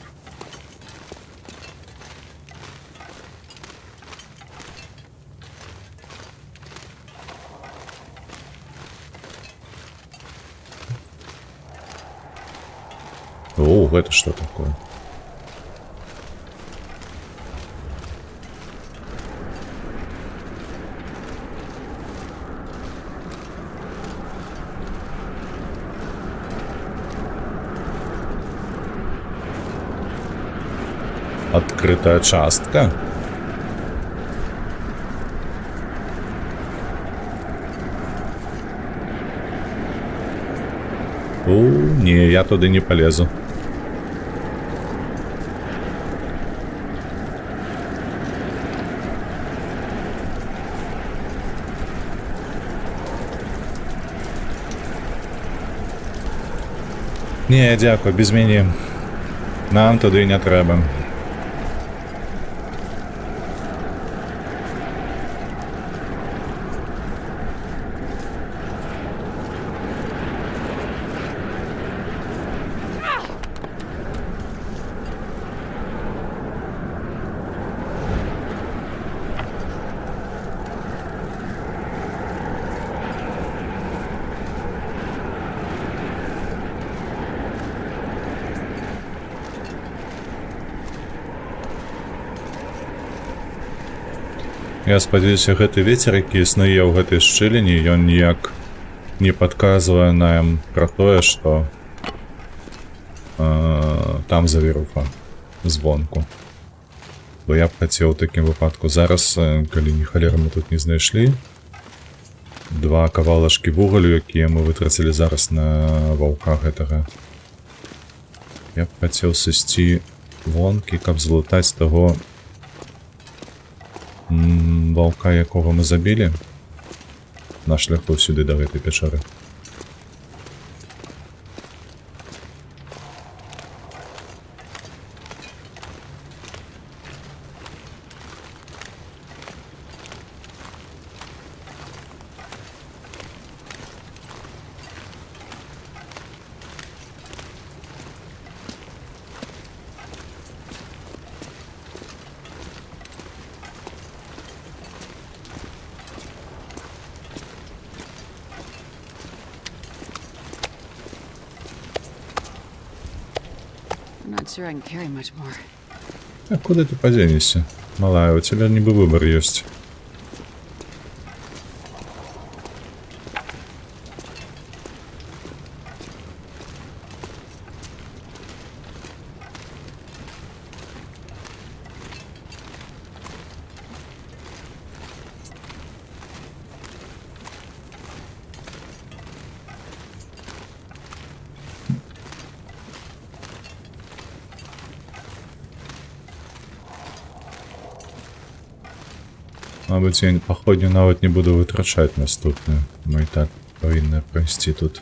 О, гэта што такое? Открытая частка. Не, я туди не полезу. Не, дякую, без мене. Нам туди не треба. Я спадзяюся, гэты вецер, які існуе ў гэтай шчыліне, ён ніяк не падказвае нам пра тое, што там завіруха звонку. Бо я б хацеў у такім выпадку зараз, калі ні халеры мы тут не знайшлі, два кавалашкі вугалю, якія мы вытрацілі зараз на ваўка гэтага. Я б хацеў сысці вонкі, каб злутаць таго ваўка, якога мы забілі на шляху сюды да гэтай печоры. I'm not sure I can carry much more. А куда ты поденешься? Малая, у тебя не бы выбор есть. Мабуть, я походню навіть не буду витрачати наступне. Ми і так повинні пройти тут.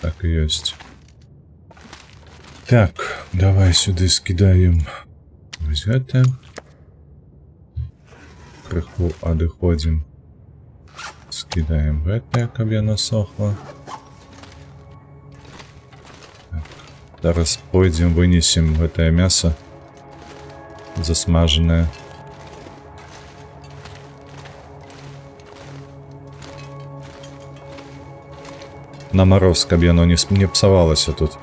Так і есть. Так, давай сюди скидаем ось гэта. Крыху адыходзім. Скидаем гэтае, каб яно сохла. Так. Зараз пойдзем, вынесем гэтае мясо засмажанае. на мороз, каб яно не псавалася тут.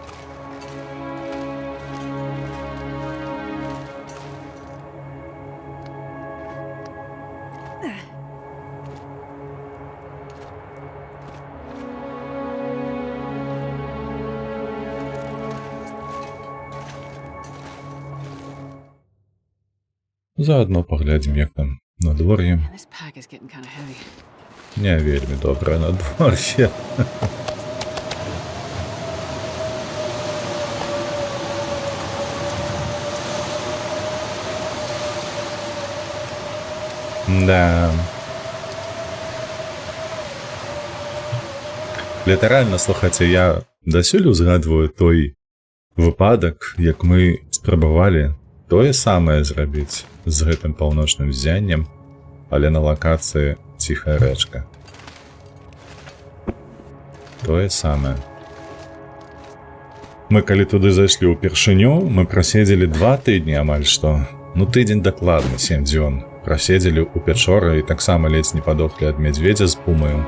Заодно паглядзім, як там надвор'е. Man, this pack is getting kind of heavy. Не вельмі добрае надвор'е. Да. Літаральна, слухайце, я дасюль узгадваю той выпадак, як мы спрабавалі тое самае зрабіць з гэтым паўночным ззяннем, але на лакацыі ціхая рэчка. Тое самае. Мы калі туды зайшлі ўпершыню, мы праседзелі 2 тыдні амаль што. Ну тыдзень дакладна, 7 дзён. Праседзелі ў пячоры і таксама ледзь не падохлі ад мядзведзя з пумаю.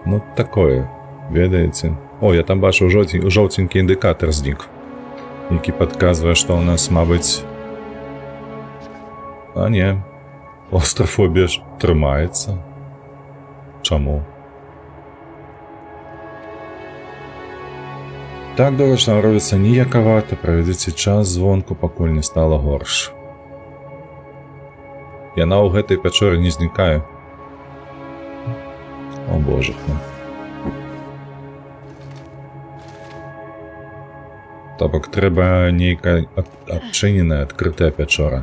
Ну такое, ведаеце. О, я там бачу жоўценькі індыкатар знік, які падказвае, што ў нас, мабыць... А не, клаўстрафобія ж трымаецца. Чаму? Так дорачна робіцца ніякавата, правядзіце час звонку, пакуль не стала горш. Яна ў гэтай пячоры не знікае. О боже мой. То бок трэба нейкая адчыненая, адкрытая пячора.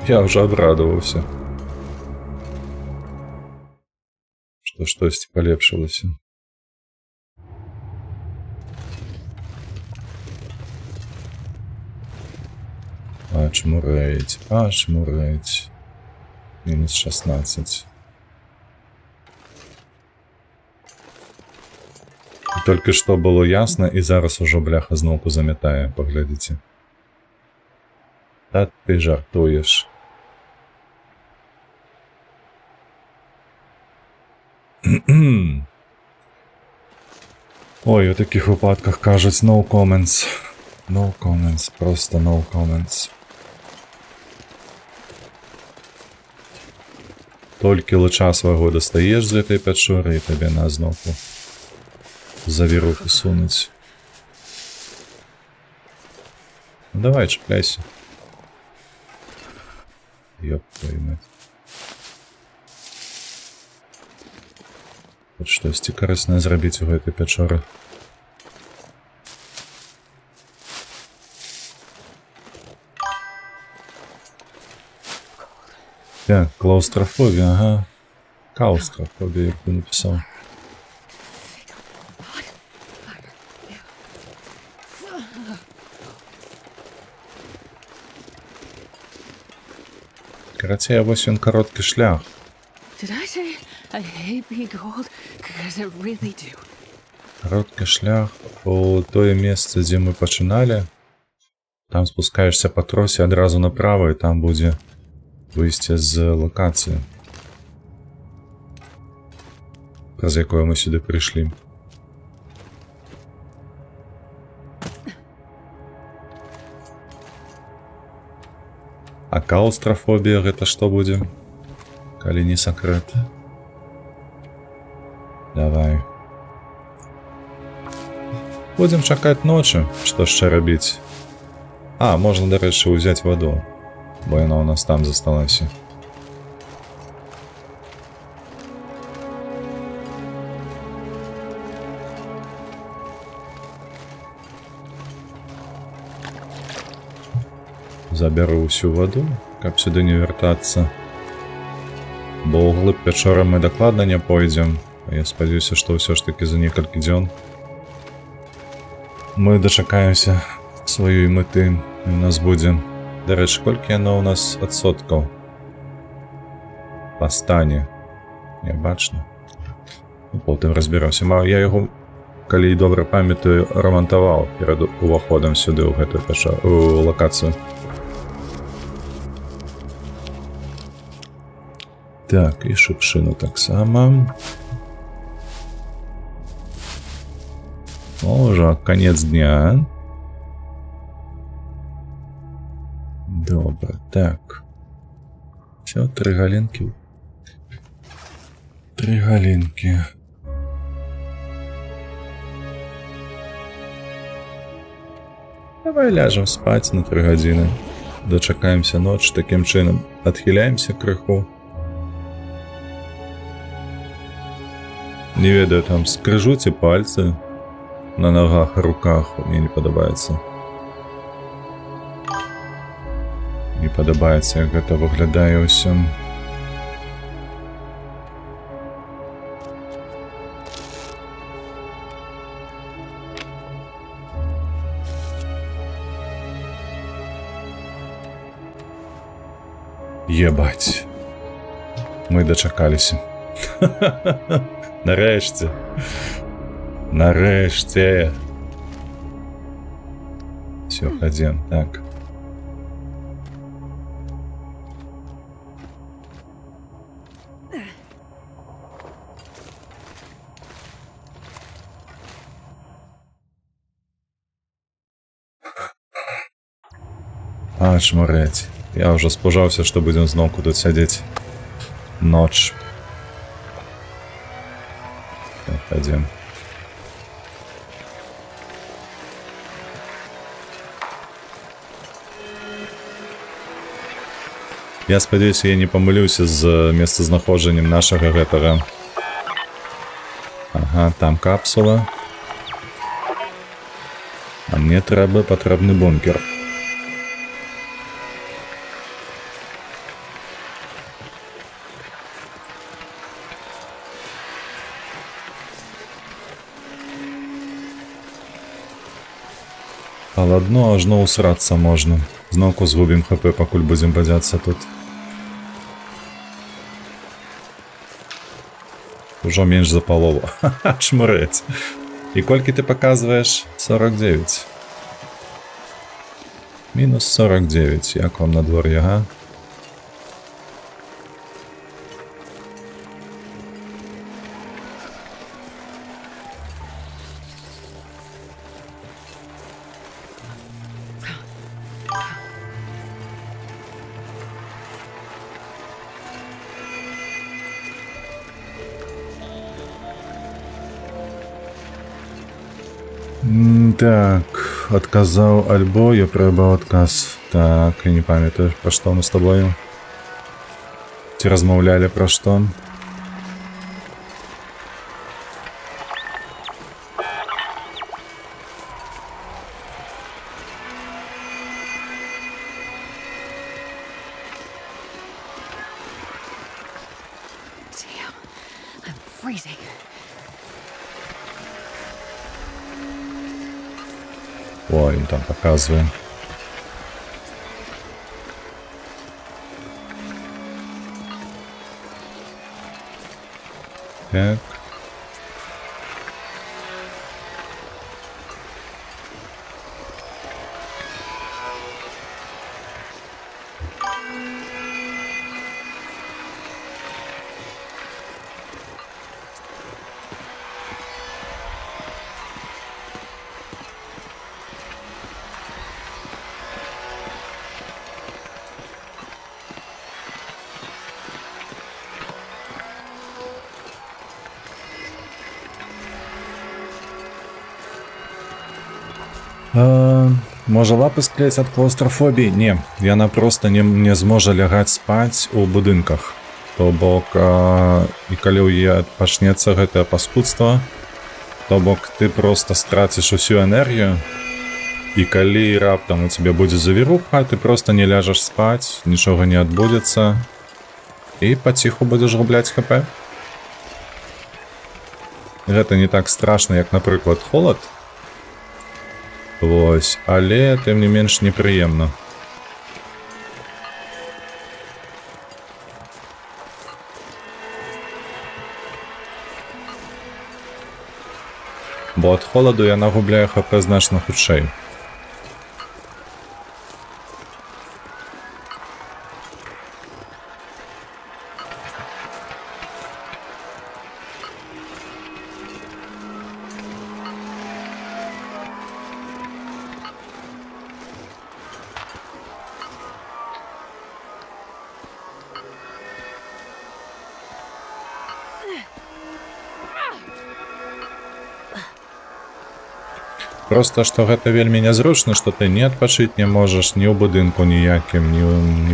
Я ўжо абрадаваўся, што штосьці палепшылася. Ачмурэць, ачмурэць. Мінус 16. Толькі што было ясна, і зараз ужо бляха зноўку замятае, паглядзіце. Та ты жартуеш. Ой, у такіх выпадках кажуць no comments. No comments, просто no comments. Толькі лыча свайго дастаеш з гэтай пячоры, і табе назноўку завіруху сунуць. Ну давай, чапляйся. Ёп твою мать. Хоць штосьці карыснае зрабіць у гэтай пячоры. Так, клаустрофобія, ага. Каустрофобія, як би написав. Карацей, а вось ён кароткі шлях. Did I say I hate being cold? Because I really do. Кароткі шлях у тое месца, дзе мы пачыналі. Там спускаешся па тросе адразу направа, і там будзе выйсце з лакацыі, праз якое мы сюды прыйшлі. А каустрофобія гэта што будзе? Калі не сакрэт. Давай. Будзем чакаць ночы, што яшчэ рабіць. А, можна, дарэчы, узяць ваду, бо яна ў нас там засталася. Забяру ўсю ваду, каб сюды не вяртацца. Бо ў глыб пячоры мы дакладна не пойдзем. Я спадзяюся, што ўсё ж такі за некалькі дзён мы дачакаемся сваёй мэты, і ў нас будзе. Дарэчы, колькі яно ў нас адсоткаў па стане? Не бачна. Ну, потым разбіромся. Я яго калі добра памятаю, рамантаваў перад уваходам сюды ў гэтую лакацыю. Так, і шыпшыну таксама. О, ўжо канец дня. Добра, так. Все, 3 галінкі. 3 галінкі. Давай ляжем спаць на 3 гадзіны. Дачакаемся ноч, такім чынам адхіляемся крыху. Не ведаю, там скрыжуці пальцы на ногах, руках, мне не падабаецца. Не падабаецца, як гэта выглядае ўсё. Ебать. Мы дачакаліся. Нарэшце. Нарэшце. Всё, ходим. Так. А, шмарэць. Я ўжо спужаўся, што будзем зноўку тут сядзець. Ноч. Ходим. Я спадзяюся, я не памылюся з месцазнаходжаннем нашага гэтага. Ага, там капсула. А мне патрэбны бункер. Халадно, ажно усрацца можна. Зноўку згубім ХП, пакуль будзем бадзяцца тут. Ужо менш за палову. Ха-ха, чмырэць. І колькі ты паказваеш? 49. Мінус 49. Як вам надвор'е, га? Так, адказаў альбо я прыябаў адказ. Так, я не памятаю, пра што мы з табою. Ці размаўлялі пра што? Damn, I'm freezing. О, ім там паказвае. Так. Можа лапы склеіць ад клаўстрафобіі? Не, яна проста не зможа лягаць спаць у будынках. То бок, і калі ў яе пачнецца гэтае паскудства, то бок ты проста страціш усю энергію, і калі раптам у цябе будзе завіруха, ты проста не ляжаш спаць, нічога не адбудзецца, і паціху будзеш губляць ХП. Гэта не так страшна, як, напрыклад, холад. Вось, але тым не менш непрыемна. Бо ад холаду яна губляе хп значна хутчэй. Проста, што гэта вельмі нязручна, што ты ні адпачыць не можаш, ні ў будынку ніякім, ні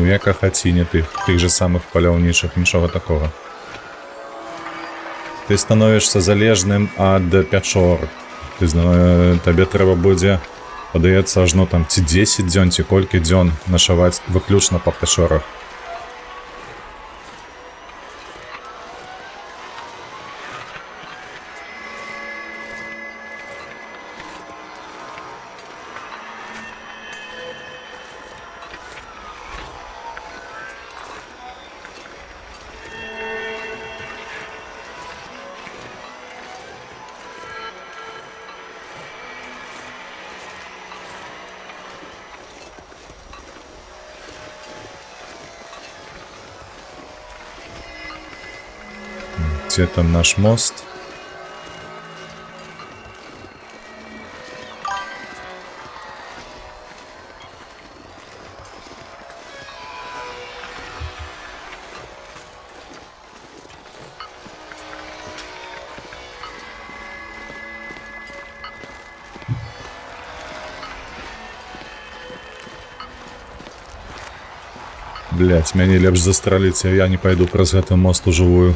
ў якай хаціне тых же самых паляўнічых, нічога такога. Ты становішся залежным ад пячор. Табе трэба будзе, падаецца, ажно там ці 10 дзён, ці колькі дзён начаваць выключна па пячорах. Где там наш мост? Блять, мяне лепш застраліць, я не пойду праз гэты мост у жывую.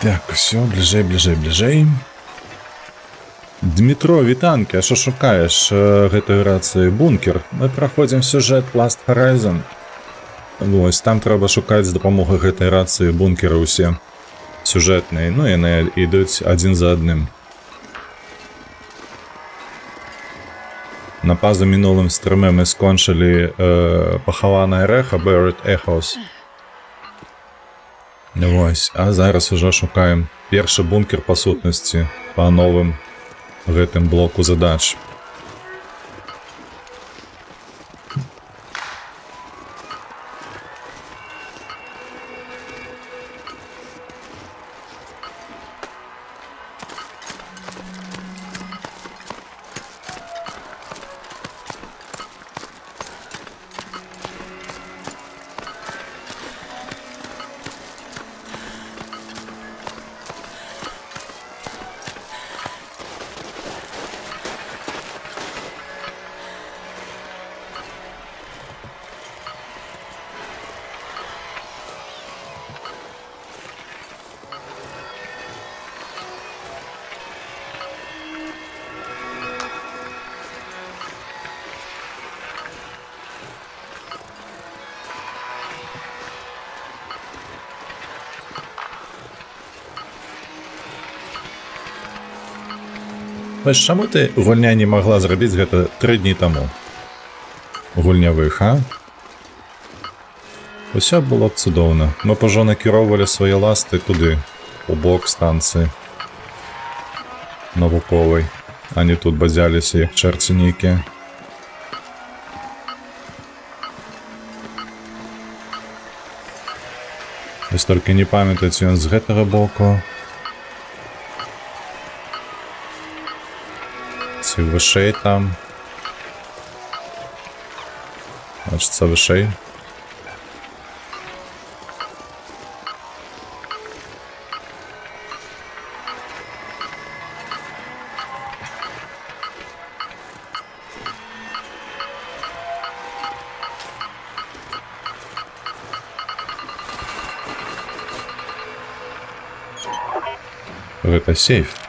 Так, все, бліжэй. Дмітро, вітанкі, а що шукаеш гэтай рацыі? Бункер. Мы праходзім сюжэт Last Horizon. Вось, там трэба шукаць з дапамогай гэтай рацыі бункеры ўсе сюжэтныя. Ну, яны ідуць адзін за адным. На пазу мінулым стрыме мы скончылі пахаванае рэха, Buried Echoes. Вось, а зараз уже шукаем першы бункер па сутнасці па новым гэтым блоку задач. Вось чаму ты, гульня, не магла зрабіць гэта 3 дні таму? Гульнявых, а? Усё было б цудоўна. Мы б ужо накіроўвалі свае ласты туды, у бок станцыі навуковай, а не тут бадзяліся, як чэрці нейкія. Вось толькі не памятаць, ён з гэтага боку. Ці вышэй там. Значыцца, вышэй. Гэта сейф.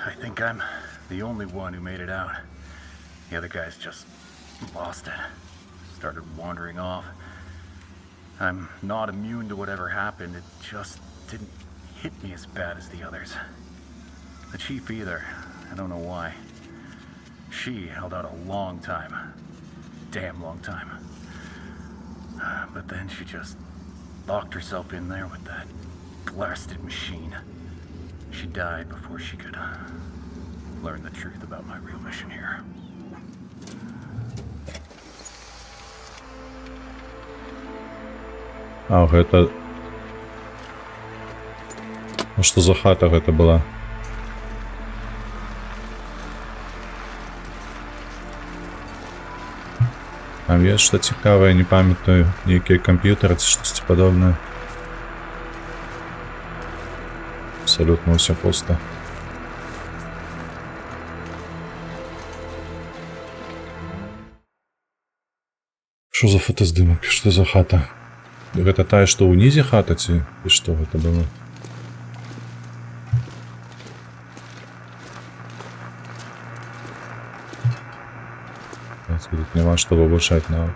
I think I'm the only one who made it out. The other guys just lost it. Started wandering off. I'm not immune to whatever happened. It just didn't hit me as bad as the others. The chief either. I don't know why. She held out a long time. Damn long time. But then she just locked herself in there with that blasted machine. She died before she could learn the truth about my real mission here. А, гэта... А што за хата гэта была? Там ёсць што цікавае, не памятаю, нейкія камп'ютары ці штосьці падобнае. Абсолютно ўсё пуста. Што за фотаздымак? Што за хата? Гэта тая, што ўнізе хата, ці што гэта было? Тут няма што вывучаць нават.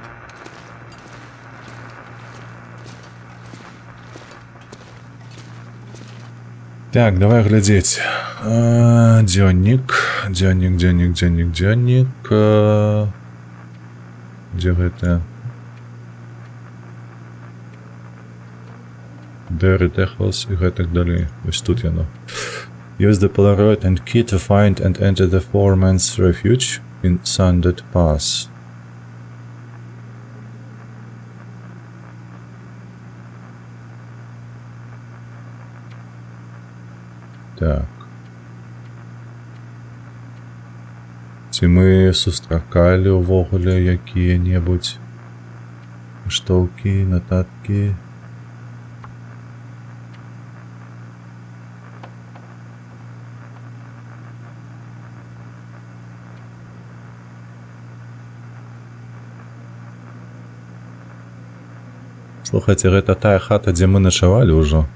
Так, давай глядзець. Дзённік. Дзённік. Дзе гэта? Дэры Техас і гэтак далей. Вось тут яно. Use the Polaroid and key to find and enter the Foreman's Refuge in Sundet Pass. Так. Ці мы сустракалі ўвогуле якія-небудзь штоўкі, нататкі? Слухайце, гэта тая хата, дзе мы начавалі ўжо.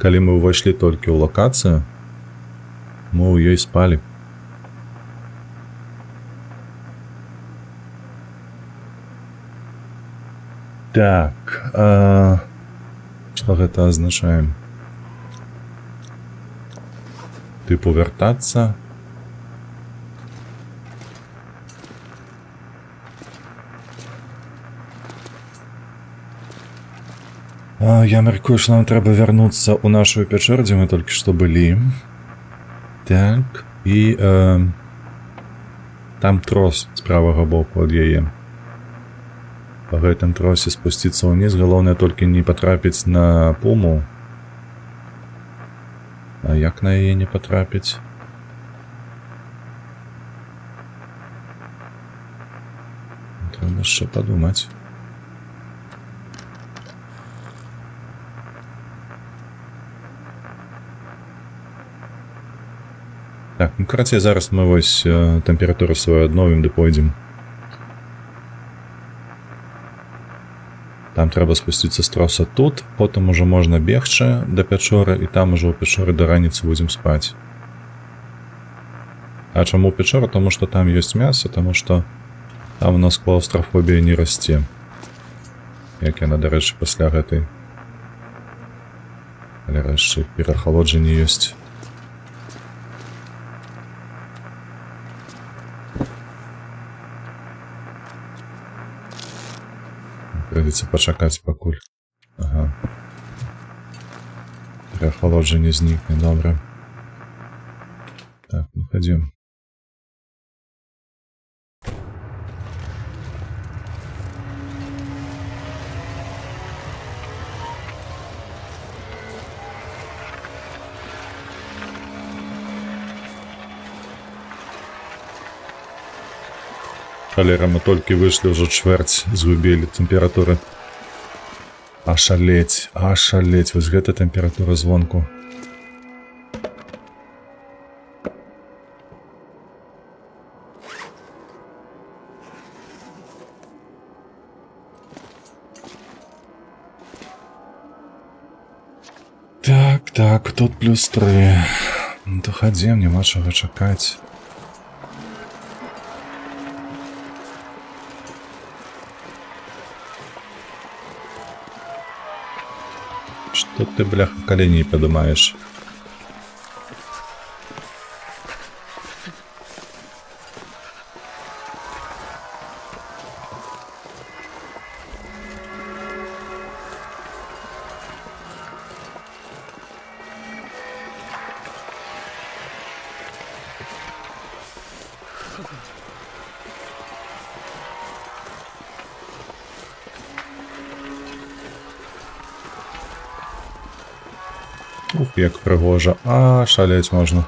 Калі мы ўвайшлі толькі ў лакацыю, мы ў ёй спалі. Так, што гэта азначае? Тыпу вяртацца. Я мяркую, што нам трэба вярнуцца ў нашу пячору, дзе мы толькі што былі. Так, і там трос з правага боку ад яе. Па гэтым тросе спусціцца ўніз, галоўнае толькі не патрапіць на пуму. А як на яе не патрапіць? Трэба яшчэ падумаць. Так, ну, карацей, зараз мы вось тэмпературу сваю адновім ды пойдзем. Там трэба спусціцца з троса тут, потым ужо можна бегчы да пячоры, і там ужо ў пячоры да раніцы будзем спаць. А чаму пячора? Таму што там ёсць мяса, таму што там у нас клаўстрафобія не расце. Як яна, дарэчы, пасля гэтай. Але рэшце перахалоджанне ёсць. Придется пачакаць пакуль. Ага. Перахалоджанне знікне, добра. Так, ну ходім. Халера, мы толькі выйшлі ўжо чвэрць, згубілі тэмпературы. Ашалець, вось гэта тэмпература звонку. Так, тут +3. Ну то хадзем, няма чаго чакаць. Тут ты, бляха, колени поднимаешь. Ух, як пригожа. А, шалеть можна.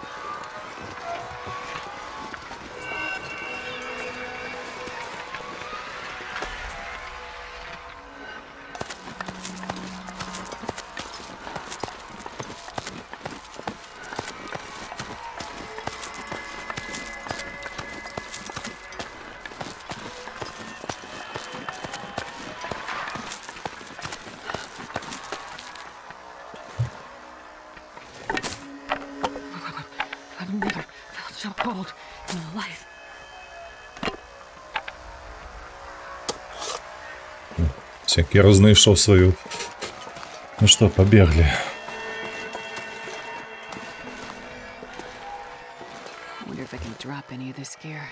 I've never felt so cold in my life. Всякий разнайшов свою. Ну что, побегли. I wonder if I can drop any of this gear.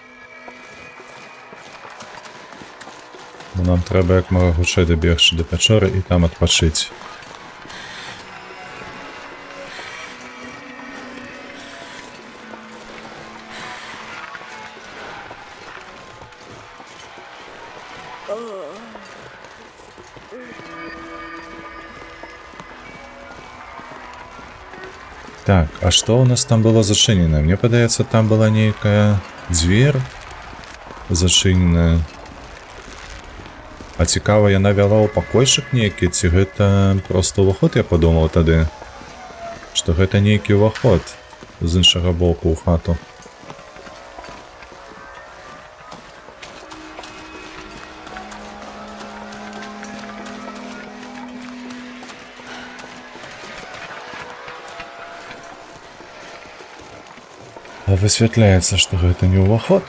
Ну, нам треба як мога гучей добігти до печери і там відпочити. Так, а что у нас там было зачинено? Мне подается, там была некая дверь зачинена. А цікаво, яна вяла ў пакойчык нейкі, ці гэта просто ўваход, я падумаў тады, што гэта нейкі ўваход з іншага боку ў хату. А высвятляецца, што гэта не ўваход.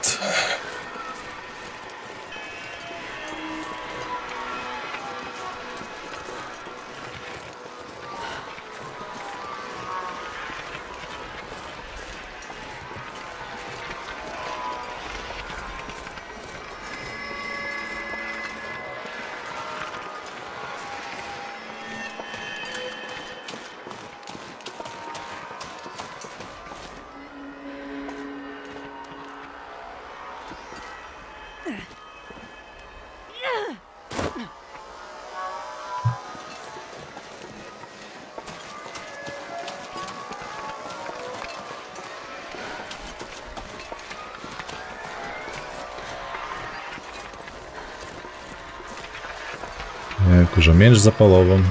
Як уже менш за паловам.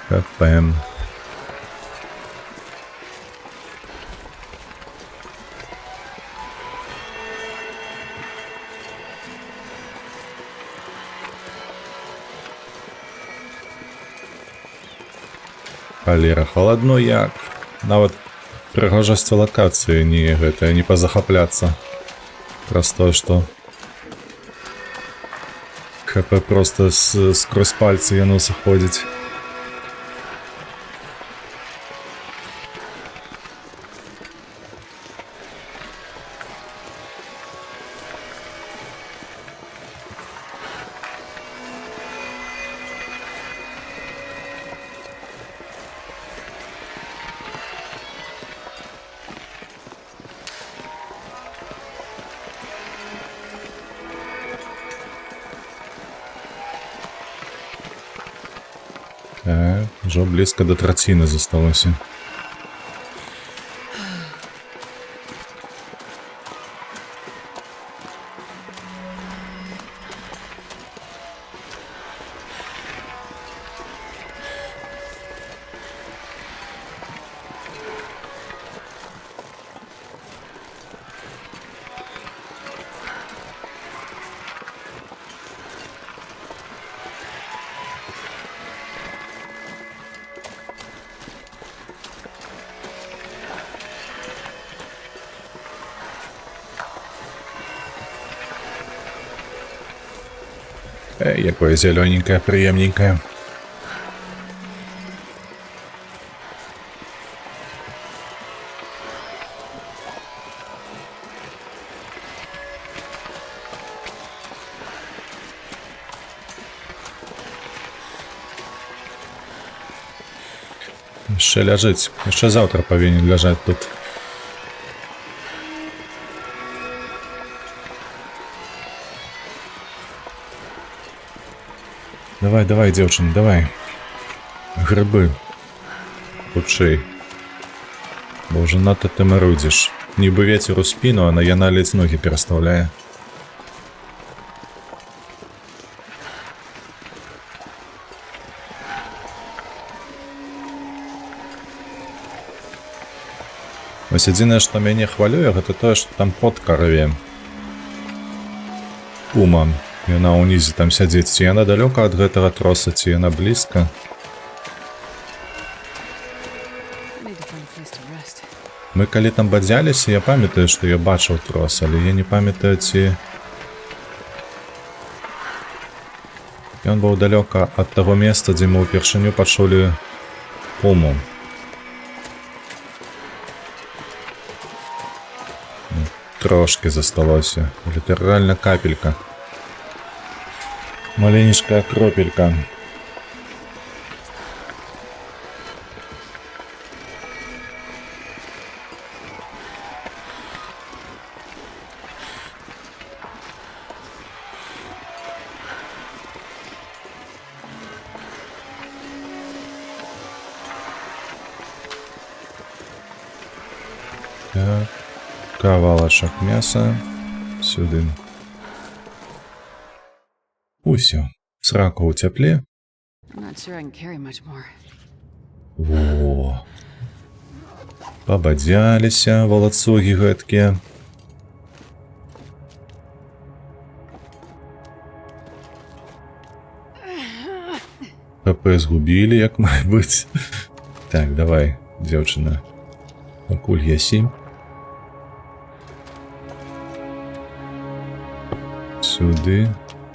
КПМ. Халера, холодно як. Нават прыгожасць лакацыі не гэта, не пазахапляцца. Праз то, што ХП просто скрозь пальцы яно заходзіць. Так, уже близко до траціни засталося. Якое зелененькое, приємненькое. Яшчэ ляжыць. Яшчэ заўтра павінен ляжаць тут. Давай, давай, дзяўчына, давай. Грыбы. Хутчэй. Бо ўжо надта ты марудзіш. Нібы вецер у спіну, а яна ледзь ногі перастаўляе. Вось адзінае, што мяне хвалюе, гэта тое, што там котка рве. Пума. Яна ўнізе там сядзіць. Ці яна далёка ад гэтага троса, ці яна блізка. Need to find a place to rest. Мы калі там бадзяліся, я памятаю, што я бачыў трос, але я не памятаю, ці... Ён быў далёка ад таго месца, дзе мы ўпершыню пачулі пуму. Трошки засталося. Літаральна капелька. Маленечкая кропелька. Так. Кавалачак мяса. Сюды. Усё. Срака ў цяпле. I'm not sure I can carry much more. Во. Пабадзяліся валацугі гэткія. ХП згубілі, як мае быць. Так, давай, дзяўчына. Пакуль ясі. Сюды.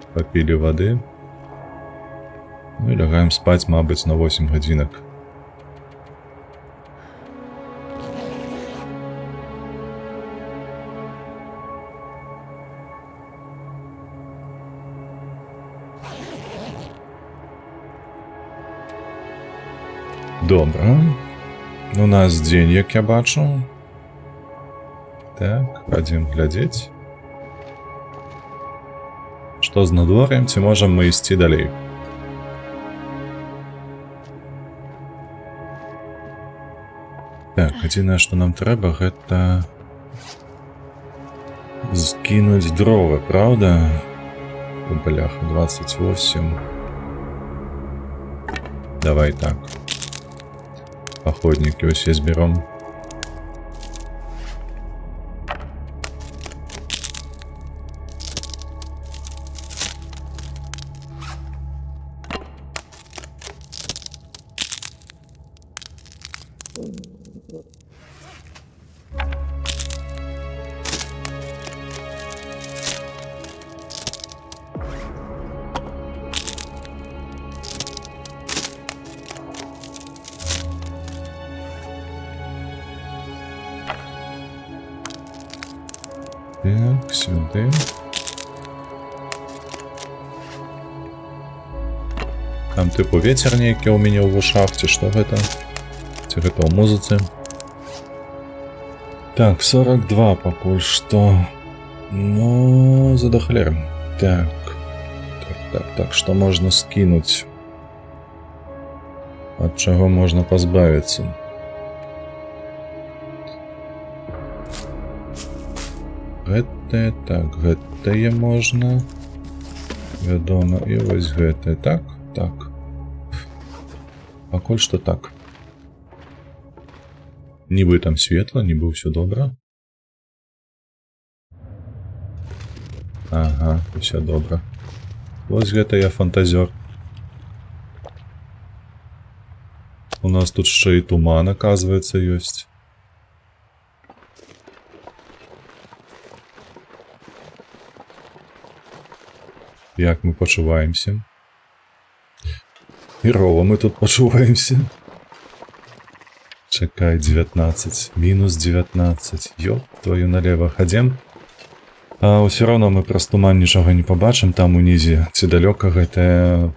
Попілі вады. Ну і лягаем спаць, мабыць, на 8 гадзінак. Добра. У нас дзень, як я бачу. Так, пойдем глядзець. Што з надвор'ем, ці можам мы ісці далей? Так, адзінае, што нам трэба, гэта... скінуць дровы, правда? У бляха, 28. Давай так. Походники усе зберем. Так, сюди. Там типу ветер нейкі у мяне ў вушах, ці што гэта? Ці гэта ў музыцы? Так, 42 пакуль што. Ну, задахле. Так. Так, што можна скінуць? Ад чаго можна пазбавіцца? Гэтае, так, гэтае можна. Вядома, і вось гэтае, так? Так. Пакуль што так. Нібы там светла, нібы ўсё добра. Ага, ўсё добра. Вось гэта я фантазёр. У нас тут яшчэ і туман, аказваецца, ёсць. Як мы пачуваемся? Хірова мы тут пачуваемся. Чакай, 19. Мінус 19. Ёп, твою налево хадзем. А ўсё роўно мы праз туман нічога не пабачым там унізе. Ці далёка гэтая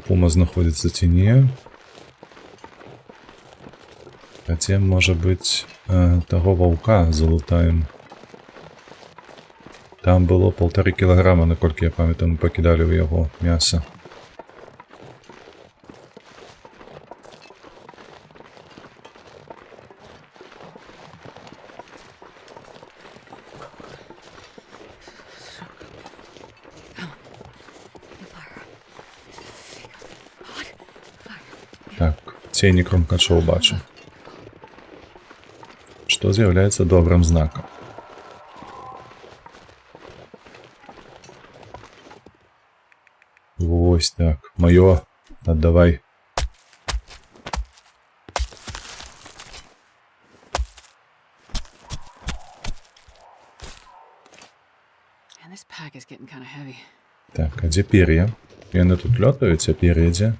пума знаходзіцца, ці не. Затем, может быть, того вовка залутаем. Там было 1,5 кілограма, наколькі я пам'ятаю, ми покидали в його м'ясо. Так, тіні кромкачов бачу. Що з'являється добрим знаком. Ось так. Моё. Отдавай. And this pack is getting kind of heavy. Так, а де пер'я? Яны тут лётаюць, а пер'я дзе?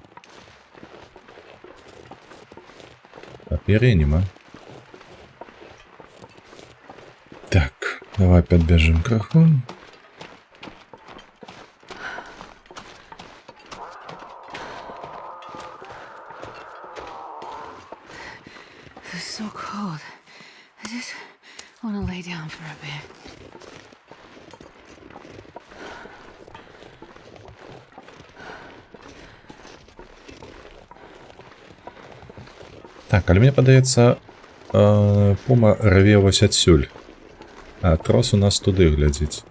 А пер'я нема. Так, давай подбежим к краху. This is so cold. I just want to lay down for a bit. Так, але мне падаецца, пума рве вось адсюль. А трос у нас туды глядзіць.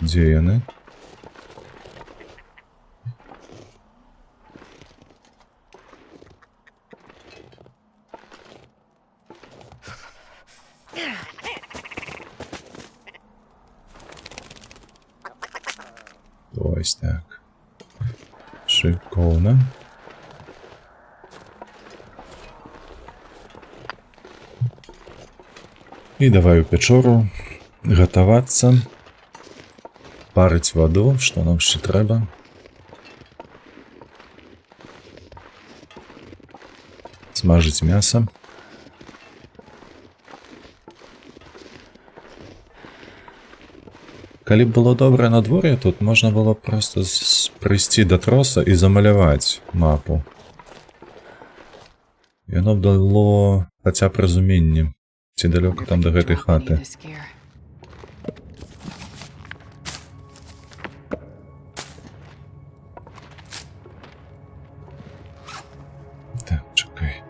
Дзе яны? Ось так. Шикарно. І давай у печору гатавацца. Парыць ваду, што нам ще трэба. Смажыць мяса. Калі б было добрае надвор'е, тут можна было просто прыйсці да троса і замаляваць мапу. Яно б дало хаця б разуменне, ці далёка там да гэтай хаты. Так, чекай.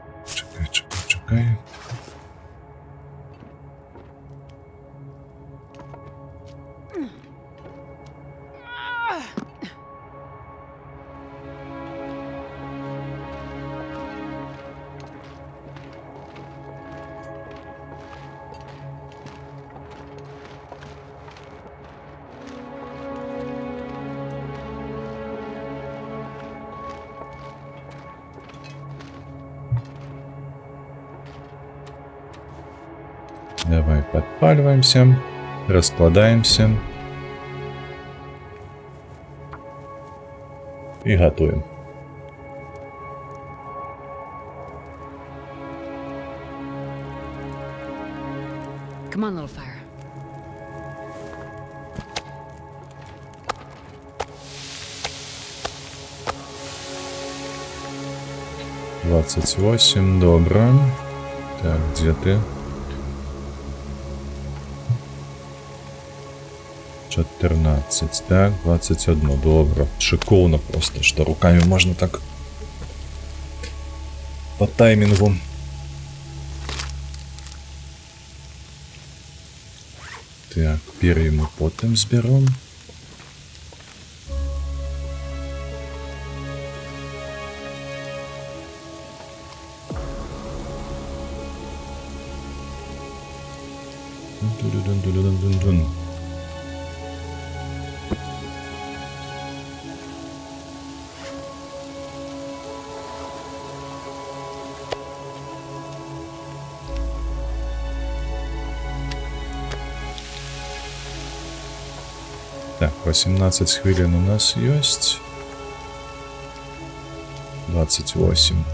Давай подпаливаемся, раскладаемся и готовим. Come on, little fire. Двадцать 28, добро. Так, где ты? 14, так, 21, добро. Шикарно просто, что руками можно так по таймингу. Так, перья мы потом сберем. Дун-дун-дун-дун-дун-дун. Так, 18 хвилин у нас есть. 28.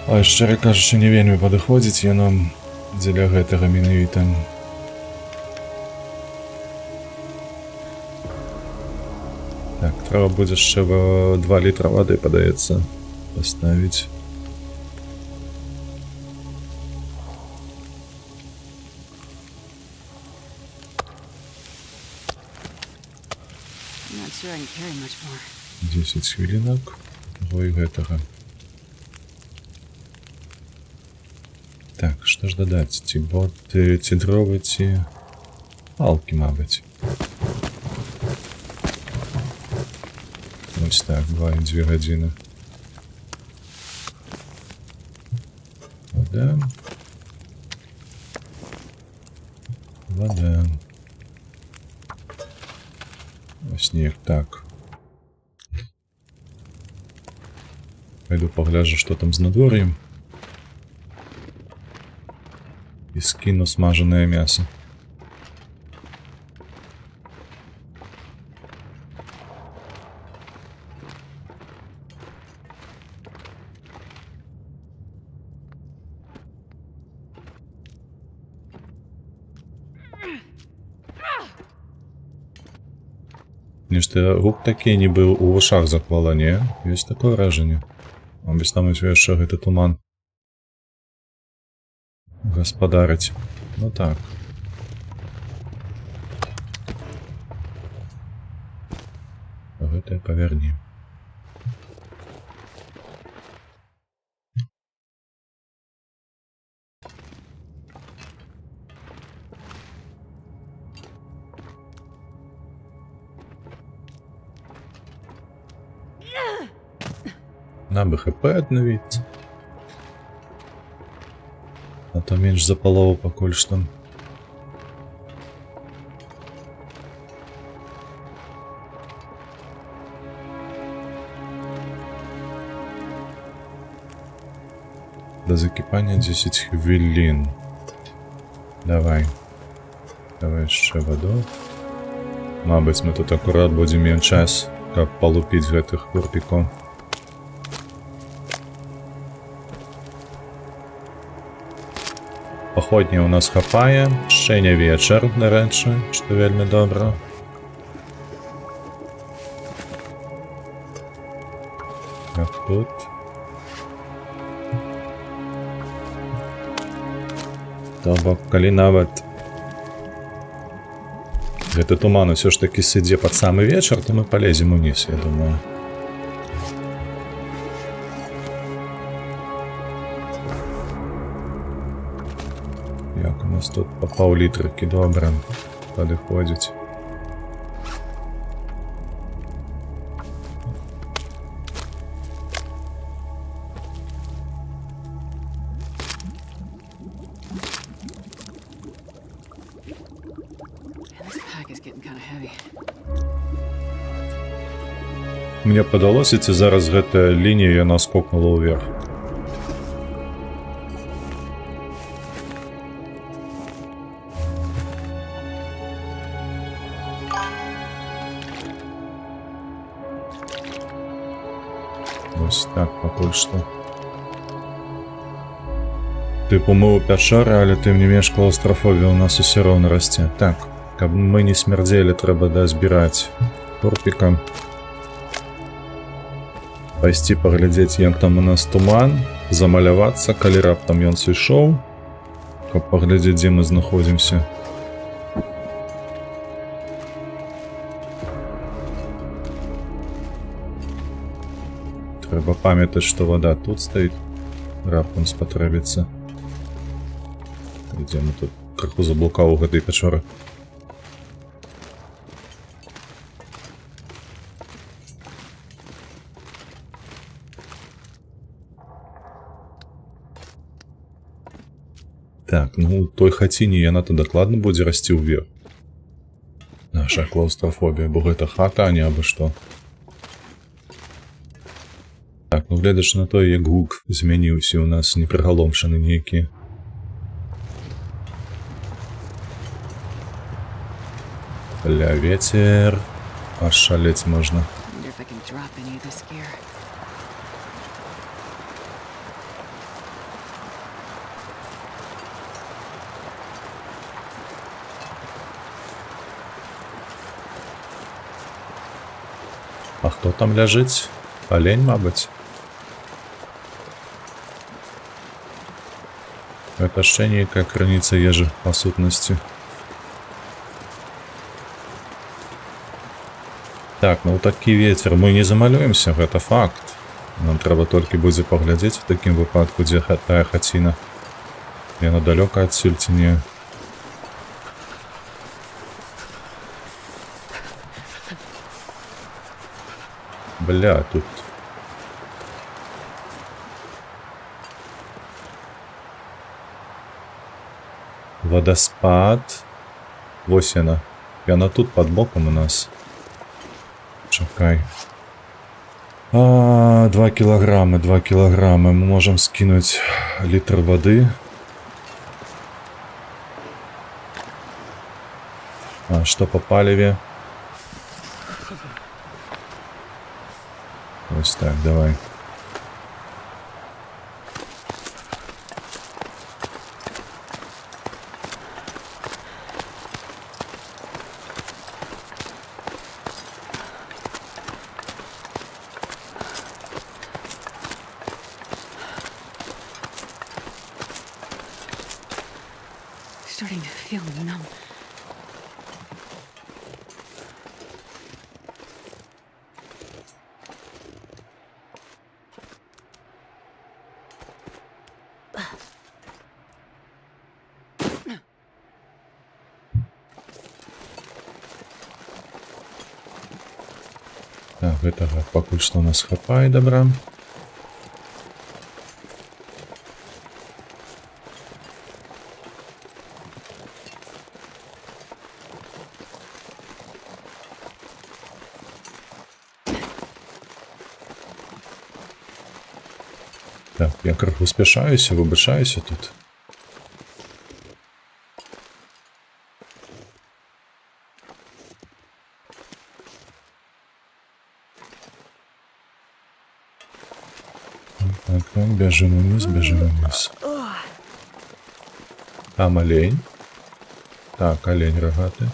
А шчыра кажучы, не вельмі падыходзіць яно дзеля гэтага менавіта. Так, трэба будзе яшчэ 2 літра вады, падаецца, паставіць. I'm not sure I can carry much more. 10 хвілінок. Ой, гэтага. Так, што ж дадаць? Ці боты, ці дровы, ці... палкі, мабыць. Ось так, 2 і 2 гадзіны. Вода. Вода. Ось неяк так. Пойду погляжу, что там с надворьем. И скину смаженное мясо. Нешта гук такі нібы ў вушах заклала, не? Ёсць такое ражанне. Мабыць, там яшчэ гэты туман гаспадарыць. Ну так. Гэтае паверні. Нам бы ХП аднавіць. А то менш за палову пакуль што. До закипання 10 хвилин. Давай. Давай яшчэ ваду. Мабыць, мы тут акурат будзем мець час, каб палупіць гэтых курпікоў. Походні у нас хапае, ще не вечер, дарэчы, што вельмі добра. Так, тут. То бок, калі нават гэты туман усё ж такі сыдзе пад самы вечар, то мы палезем уніз, я думаю. Як у нас тут по паўлітрыкі добра падыходзіць. Мне падалося, ці зараз гэтая лінія яна скокнула ўверх. Ось так пакуль што. Тыпу мы ў пячоры, але тым не менш клаўстрафобія ў нас усё роўна расце. Так, каб мы не смярдзелі, трэба дазбіраць курпіка. Пайсці паглядзець, як там у нас туман, замалявацца, калі раптам ён сышоў, каб паглядзець, дзе мы знаходзімся. Трэба памятаць, што вада тут стаіць, раптам спатрэбіцца. Дзе мы тут крыху заблукаў у гэтай пячоры. Так, ну, у той хаціне яна-то дакладна будзе расці ўверх. Наша клаўстрафобія, бо гэта хата, а не абы што. Так, ну, гледачы на той, як гук змяніўся, у нас непрыгаломшаны нейкі. Бля, ветер. Аж шалець можна. А хто там ляжыць? Алень, мабыць. Гэта яшчэ нейкая крыніца ежы, па сутнасці. Так, ну такі вецер мы не замалюемся, гэта факт. Нам трэба толькі будзе паглядзець у такім выпадку, дзе тая хаціна. Яна далёка адсюль ці не. Бля, тут... Водоспад. Вось яна. Яна тут под боком у нас. Чакай. 2 килограммы, 2 килограммы. Мы можем скинуть литр воды. А что по палеве? Вот так, давай. Starting to feel numb. Так, гэтага пакуль што у нас хапае добра. Так, я крыху спяшаюся, выбачаюся тут. Так, бежим вниз, бежим вниз. Там олень. Так, олень рогатый.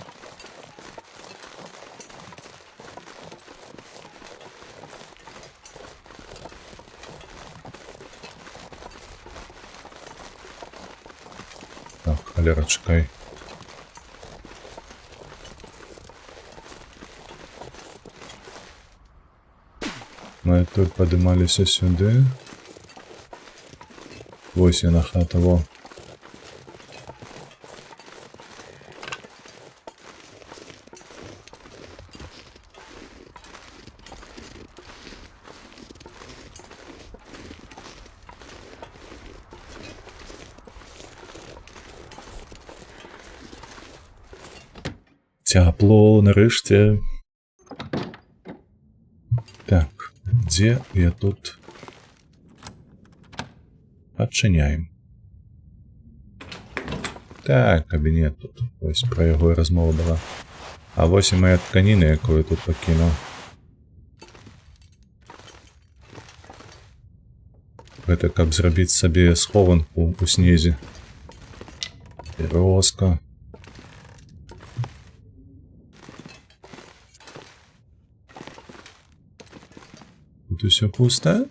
Так, холера, чекай. Мы тут поднимались сюда. Вось яна хата, во. Тепло, нарешті. Так, где я тут? Отчиняем. Так, кабінет тут. Ось про його і розмова була. А ось і моя тканіна, яку я тут покинув. Гэта каб зрабіць сабе схованку у снезе. Березка. Тут усё пусто?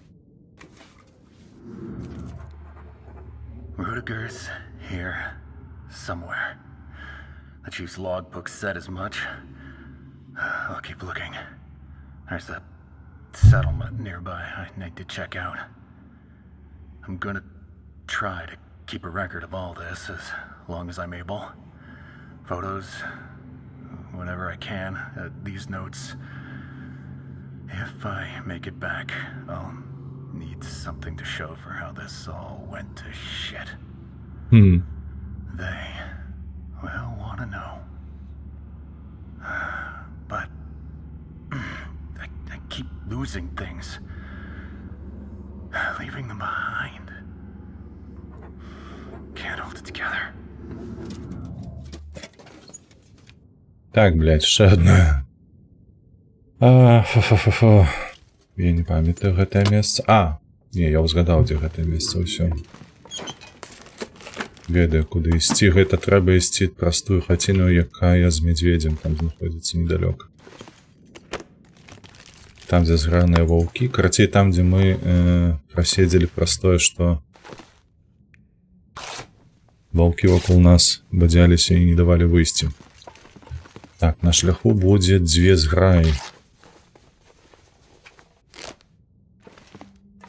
Rudiger's here somewhere. The chief's logbook said as much. I'll keep looking. There's a settlement nearby I need to check out. I'm gonna try to keep a record of all this as long as I'm able. Photos, whenever I can. These notes. If I make it back, I'll need something to show for how this all went to shit. They will want to know. But I keep losing things. Leaving them behind. Can't hold it together. Так, блядь, ще одне. Фу-фу-фу-фу. Я не пам'ятаю гэтае месца. Не, я узгадаў, дзе гэтае месца, ўсё. Ведаю, куды ісці. Гэта трэба ісці праз тую хаціну, якая з медведзем там знаходзіцца недалёка. там, дзе зграныя ваўкі. Карацей, там, дзе мы праседзелі праз тое, што ваўкі вакол нас бадзяліся і не давалі выйсці. Так, на шляху будзе 2 зграі.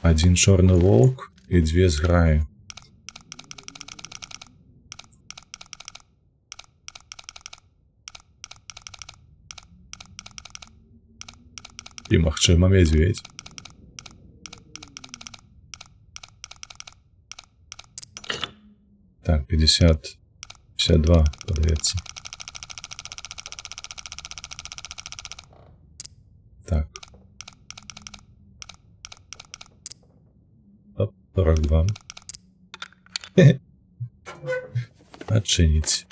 Один чорны воўк і 2 зграі. І, магчыма, мядзведзь. Так, 50, 52, падаецца. Так. Оп, 42. Адчыніць.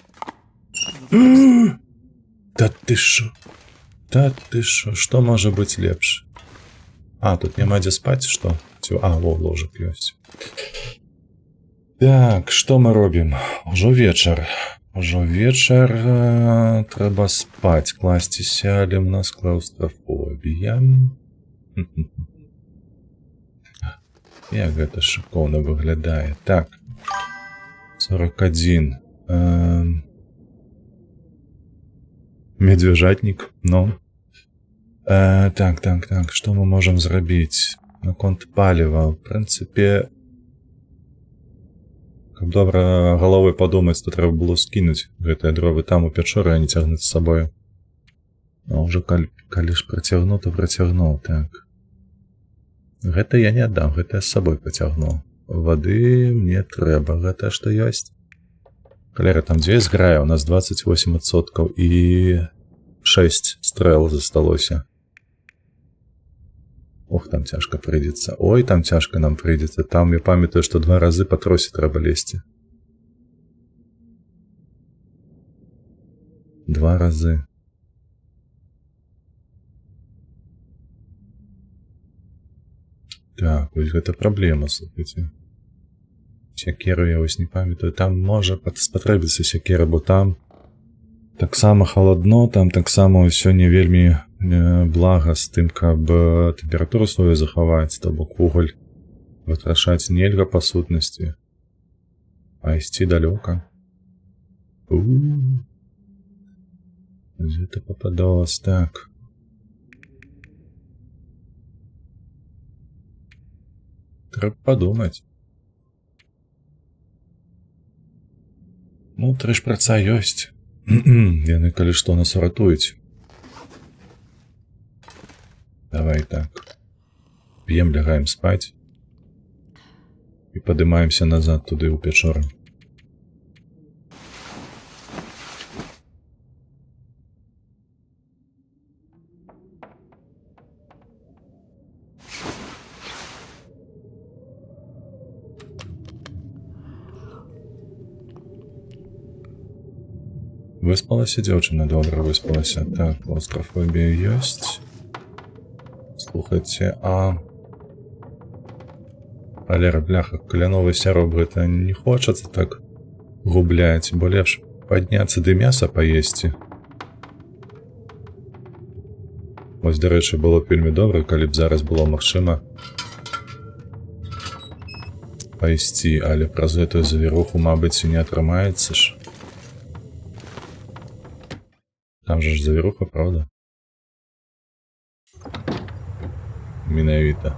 Да ты шо? Да ты шо? Што можа быць лепш? А, тут няма дзе спаць, што? А, во, ложак ёсць. Так, што мы робім? Ужо вечар. Ужо вечар. Трэба спаць. Класціся, але ў нас клаўстрафобія. Як гэта шыкоўна выглядае. Так. 41. Медвежатнік, ну. Так, што мы можам зрабіць? Наконт паліва, в прынцыпе, каб добра галовай падумаць, то трэба было скінуць гэтыя дровы там у пячоры, а не цягнуць з сабою. А ўжо калі ж працягну, то працягну, так. Гэта я не аддам, гэта я з сабой пацягну. Вады мне трэба, гэта што ёсць. Калера, там 2 зграя, у нас 28% і 6 стрэл засталося. Ох, там цяжка прыйдзецца. Ой, там цяжка нам прыйдзецца. Там я памятаю, што 2 разы па тросе трэба лезці. 2 разы. Так, вось гэта праблема, слухайце. Сякеру я вось не памятаю. Там можа спатрэбіцца сякера, бо там таксама халадно, там таксама ўсё не вельмі блага з тым, каб тэмпературу сваю захаваць, то бок вугаль вытрашаць нельга па сутнасці, а ісці далёка. Гэта пападалось, так. Трэба падумаць. Ну, тры шпраца ёсць. Яны, калі што, нас ратуюць. Давай так. П'ем, лягаем спаць. І падымаемся назад туды ў пячоры. Выспалася дзяўчына, добра выспалася. Так, клаўстрафобія ёсць. Слухайце, Валера, бляха, каляновы сяроб, гэта не хочацца так губляць, бо лепш падняцца ды мяса паесці. Вось, дарэчы, было б вельмі добра, калі б зараз было магчыма пайсці, але праз гэтую завіруху, мабыць, і не атрымаецца ж. Там же ж завіруха, правда? Менавіта.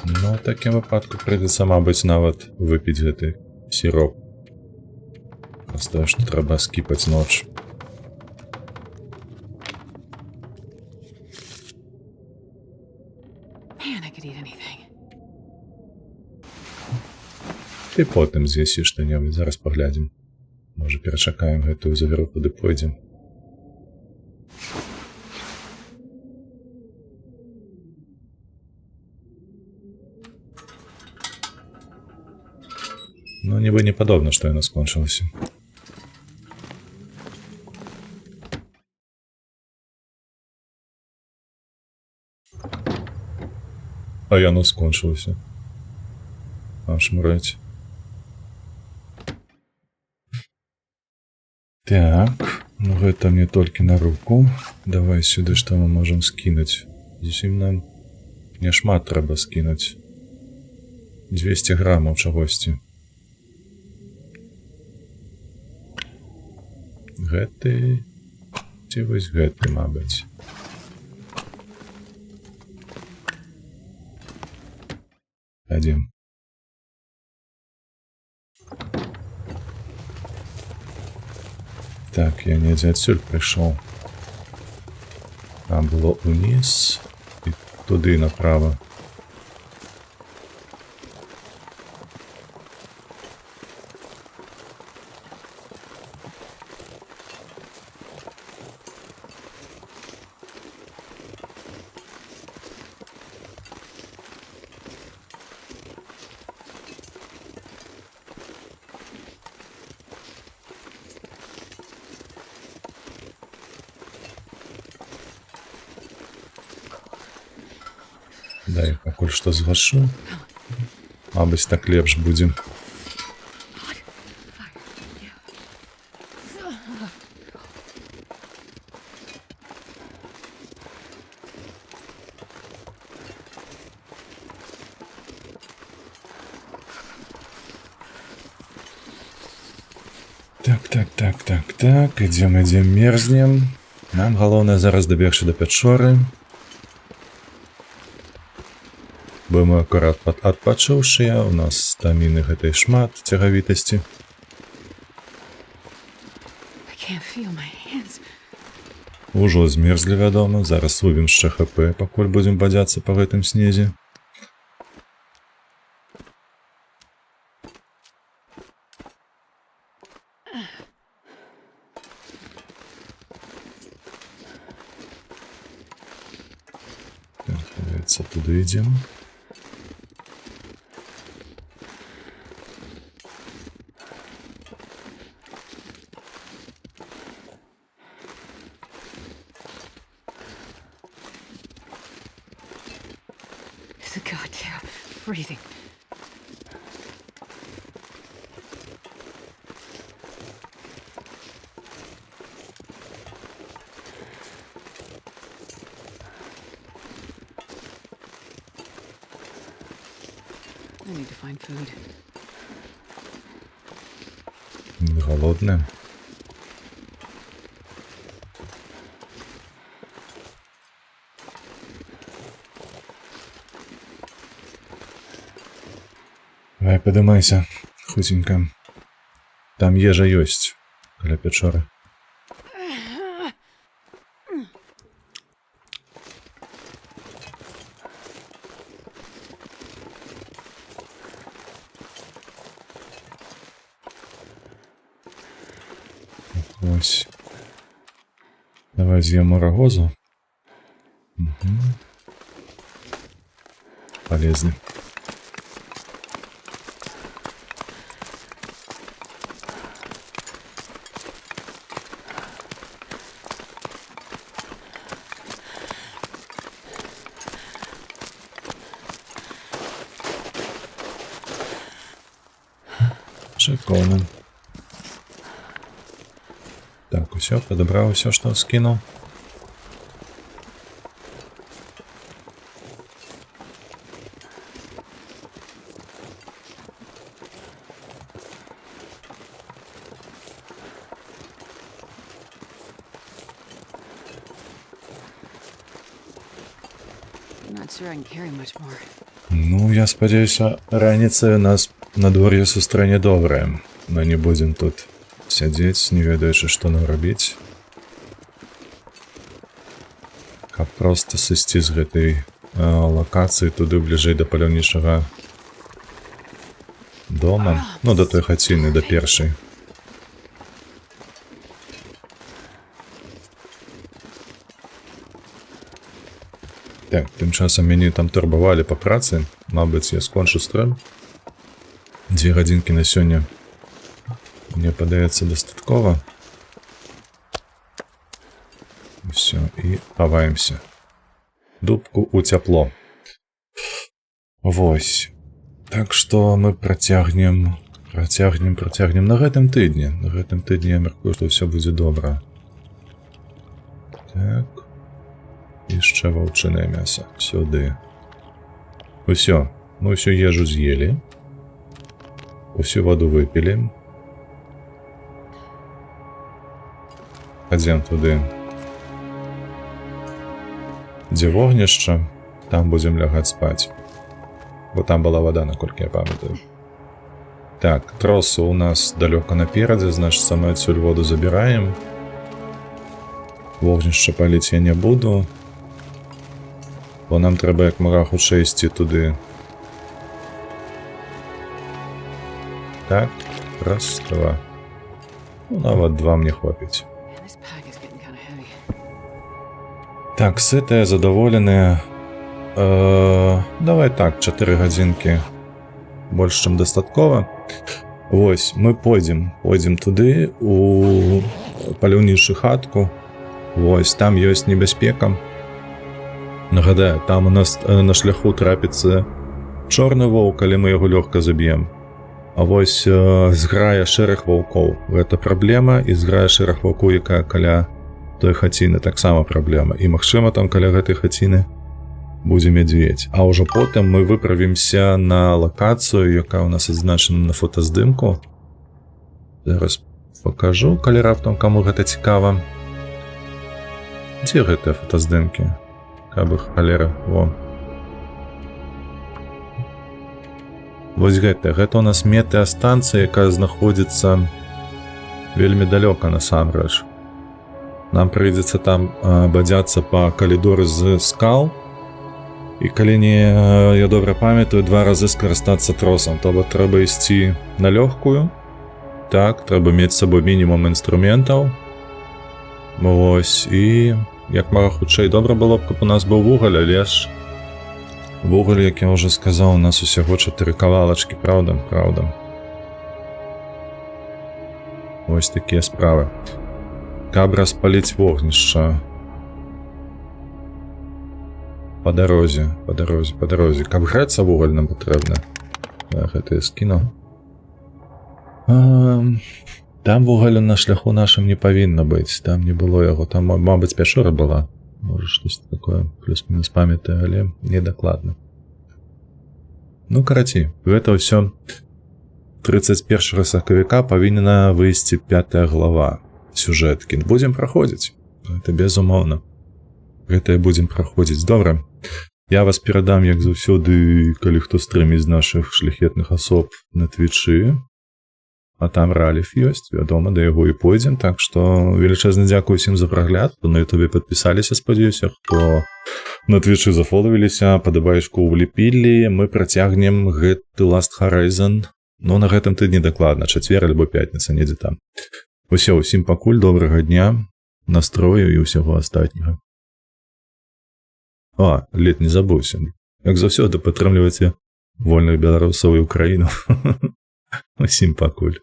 Ну, в такім выпадку прыйдзецца, мабыць, нават выпіць гэты сіроп. Проста, што трэба скіпаць ноч. Ты потым з'ясі што-небудзь, зараз паглядзім. Можа, перачакаем гэтую завіруху ды пойдзем. Ну, нібы не падобна, што яна скончылася. А яно скончилося. Аж мрать. Так, ну гэта мне толькі на руку. Давай сюды, што мы можам скінуць. Зусім нам няшмат трэба скінуць. 200 грамаў чагосьці. Гэты... Ці вось гэты, мабыць. Адзін. Так, я недзе адсюль прыйшоў. Там было уніз і туды направо. Дай пакуль што згашу. Мабыць, так лепш будзе. Так, ідзем, мерзнем. Нам галоўнае зараз дабегчы да пячоры. Бо мы акурат адпачыўшыя, у нас стаміны гэтай шмат, цягавітасці. I can't feel my hands. Ужо змерзлі, вядома, зараз убім яшчэ ХП, пакуль будзем бадзяцца па гэтым снезе. Так, давайте туды ідзем. It's goddamn freezing. I need to find food. Голодне. Давай, падымайся, хутенька. Там ежа ёсць, каля пячоры. Ось. Давай з'ем рагозу. Угу. Полезны. Шикарно. Так, усё, подобрал усё, что скинул. I'm not sure I can carry much more. Ну, я спадзяюся, раніцай нас надвор'е сустрэне добрае. Мы не будзем тут сядзець, не ведаючы, што нам рабіць. Каб проста сысці з гэтай лакацыі туды бліжэй да паляўнічага дома. Ну, да той хаціны, да першай. Так, тым часам мяне там турбавалі па працы. Мабыць, я скончу стрэль. 2 гадзінкі на сёння. Мне падаецца дастаткова. Усё, і хаваемся. Дубку ў цяпло. Вось. Так што мы працягнем на гэтым тыдні. На гэтым тыдні я мяркую, што ўсё будзе добра. Так. Яшчэ ваўчынае мяса. Сюды. Усё. Мы ўсю ежу з'елі. Усю ваду выпілі. Хадзем туды. Дзе вогнішча, там будзем лягаць спаць. Бо там была вада, наколькі я памятаю. Так, тросу у нас далёка наперадзе, значыцца мы адсюль воду забіраем. Вогнішча паліць я не буду. Бо нам трэба як мага хутчэй ісці туды. Так, раз, два. Ну, нават два мне хвапіць. Man, this pack is getting kind of heavy. Так, сытая, задоволеная. Давай так, 4 гадзінкі. Больш, чым дастаткова. Вось, мы пойдзем туды, у паляўнічую хатку. Вось, там ёсць небяспека. Нагадаю, там у нас на шляху трапіцца чорны воўк, але мы яго лёгка заб'ем. А вось зграя шэрых ваўкоў. Гэта праблема, і зграя шэрых ваўкоў, якая каля той хаціны, таксама праблема. І магчыма, там каля гэтай хаціны будзе мядзведзь. А ўжо потым мы выправімся на лакацыю, якая ў нас адзначана на фотаздымку. Зараз пакажу, калі раптам каму гэта цікава. Дзе гэтыя фотаздымкі? Каб іх халера, во. Вось гэта у нас метэастанцыя, якая знаходзіцца вельмі далёка насамрэч. Нам прыйдзецца там бадзяцца па калідоры з скал. І калі не, я добра памятаю, 2 разы скарыстацца тросам, то бок трэба ісці на лёгкую. Так, трэба мець з сабой мінімум інструментаў. Вось, і як мага хутчэй добра было б, каб у нас быў вугаль, але ж вугаль, як я ўжо сказаў, у нас усяго 4 кавалачкі, праўда? Праўда. Вось такія справы. Каб распаліць вогнішча. Па дарозе. Каб грэцца вугаль нам патрэбна. Гэта я скіну. Там вугалю на шляху нашым не павінна быць. Там не было яго. Там, мабыць, пячора была. Можа, штось такое. Плюс-мінус памятаю, але недакладна. Ну, карацей, гэта ўсё 31 сакавіка павінна выйсці 5 глава сюжэткі. Будзем праходзіць. Гэта безумоўна. Гэта і будзем праходзіць. Добра. Я вас перадам, як заўсёды, калі хто стрыміць з нашых шляхетных асоб на твічы. А там Раліф ёсць, вядома, да яго і пойдзем. Так што велічэзна дзякую усім за прагляд. Хто на ютубе падпісаліся, спадзяюся, хто на твічы зафолавіліся, падабаечку ўлепілі. Мы працягнем гэты Last Horizon. Ну, на гэтым тыдні дакладна, чацвер альбо пятніца, недзе там. Усё, усім пакуль, добрага дня, настрою і ўсяго астатняга. Лед не забыўся. Як заўсёды, падтрымлівайце вольных беларусаў і Украіну. Усім пакуль.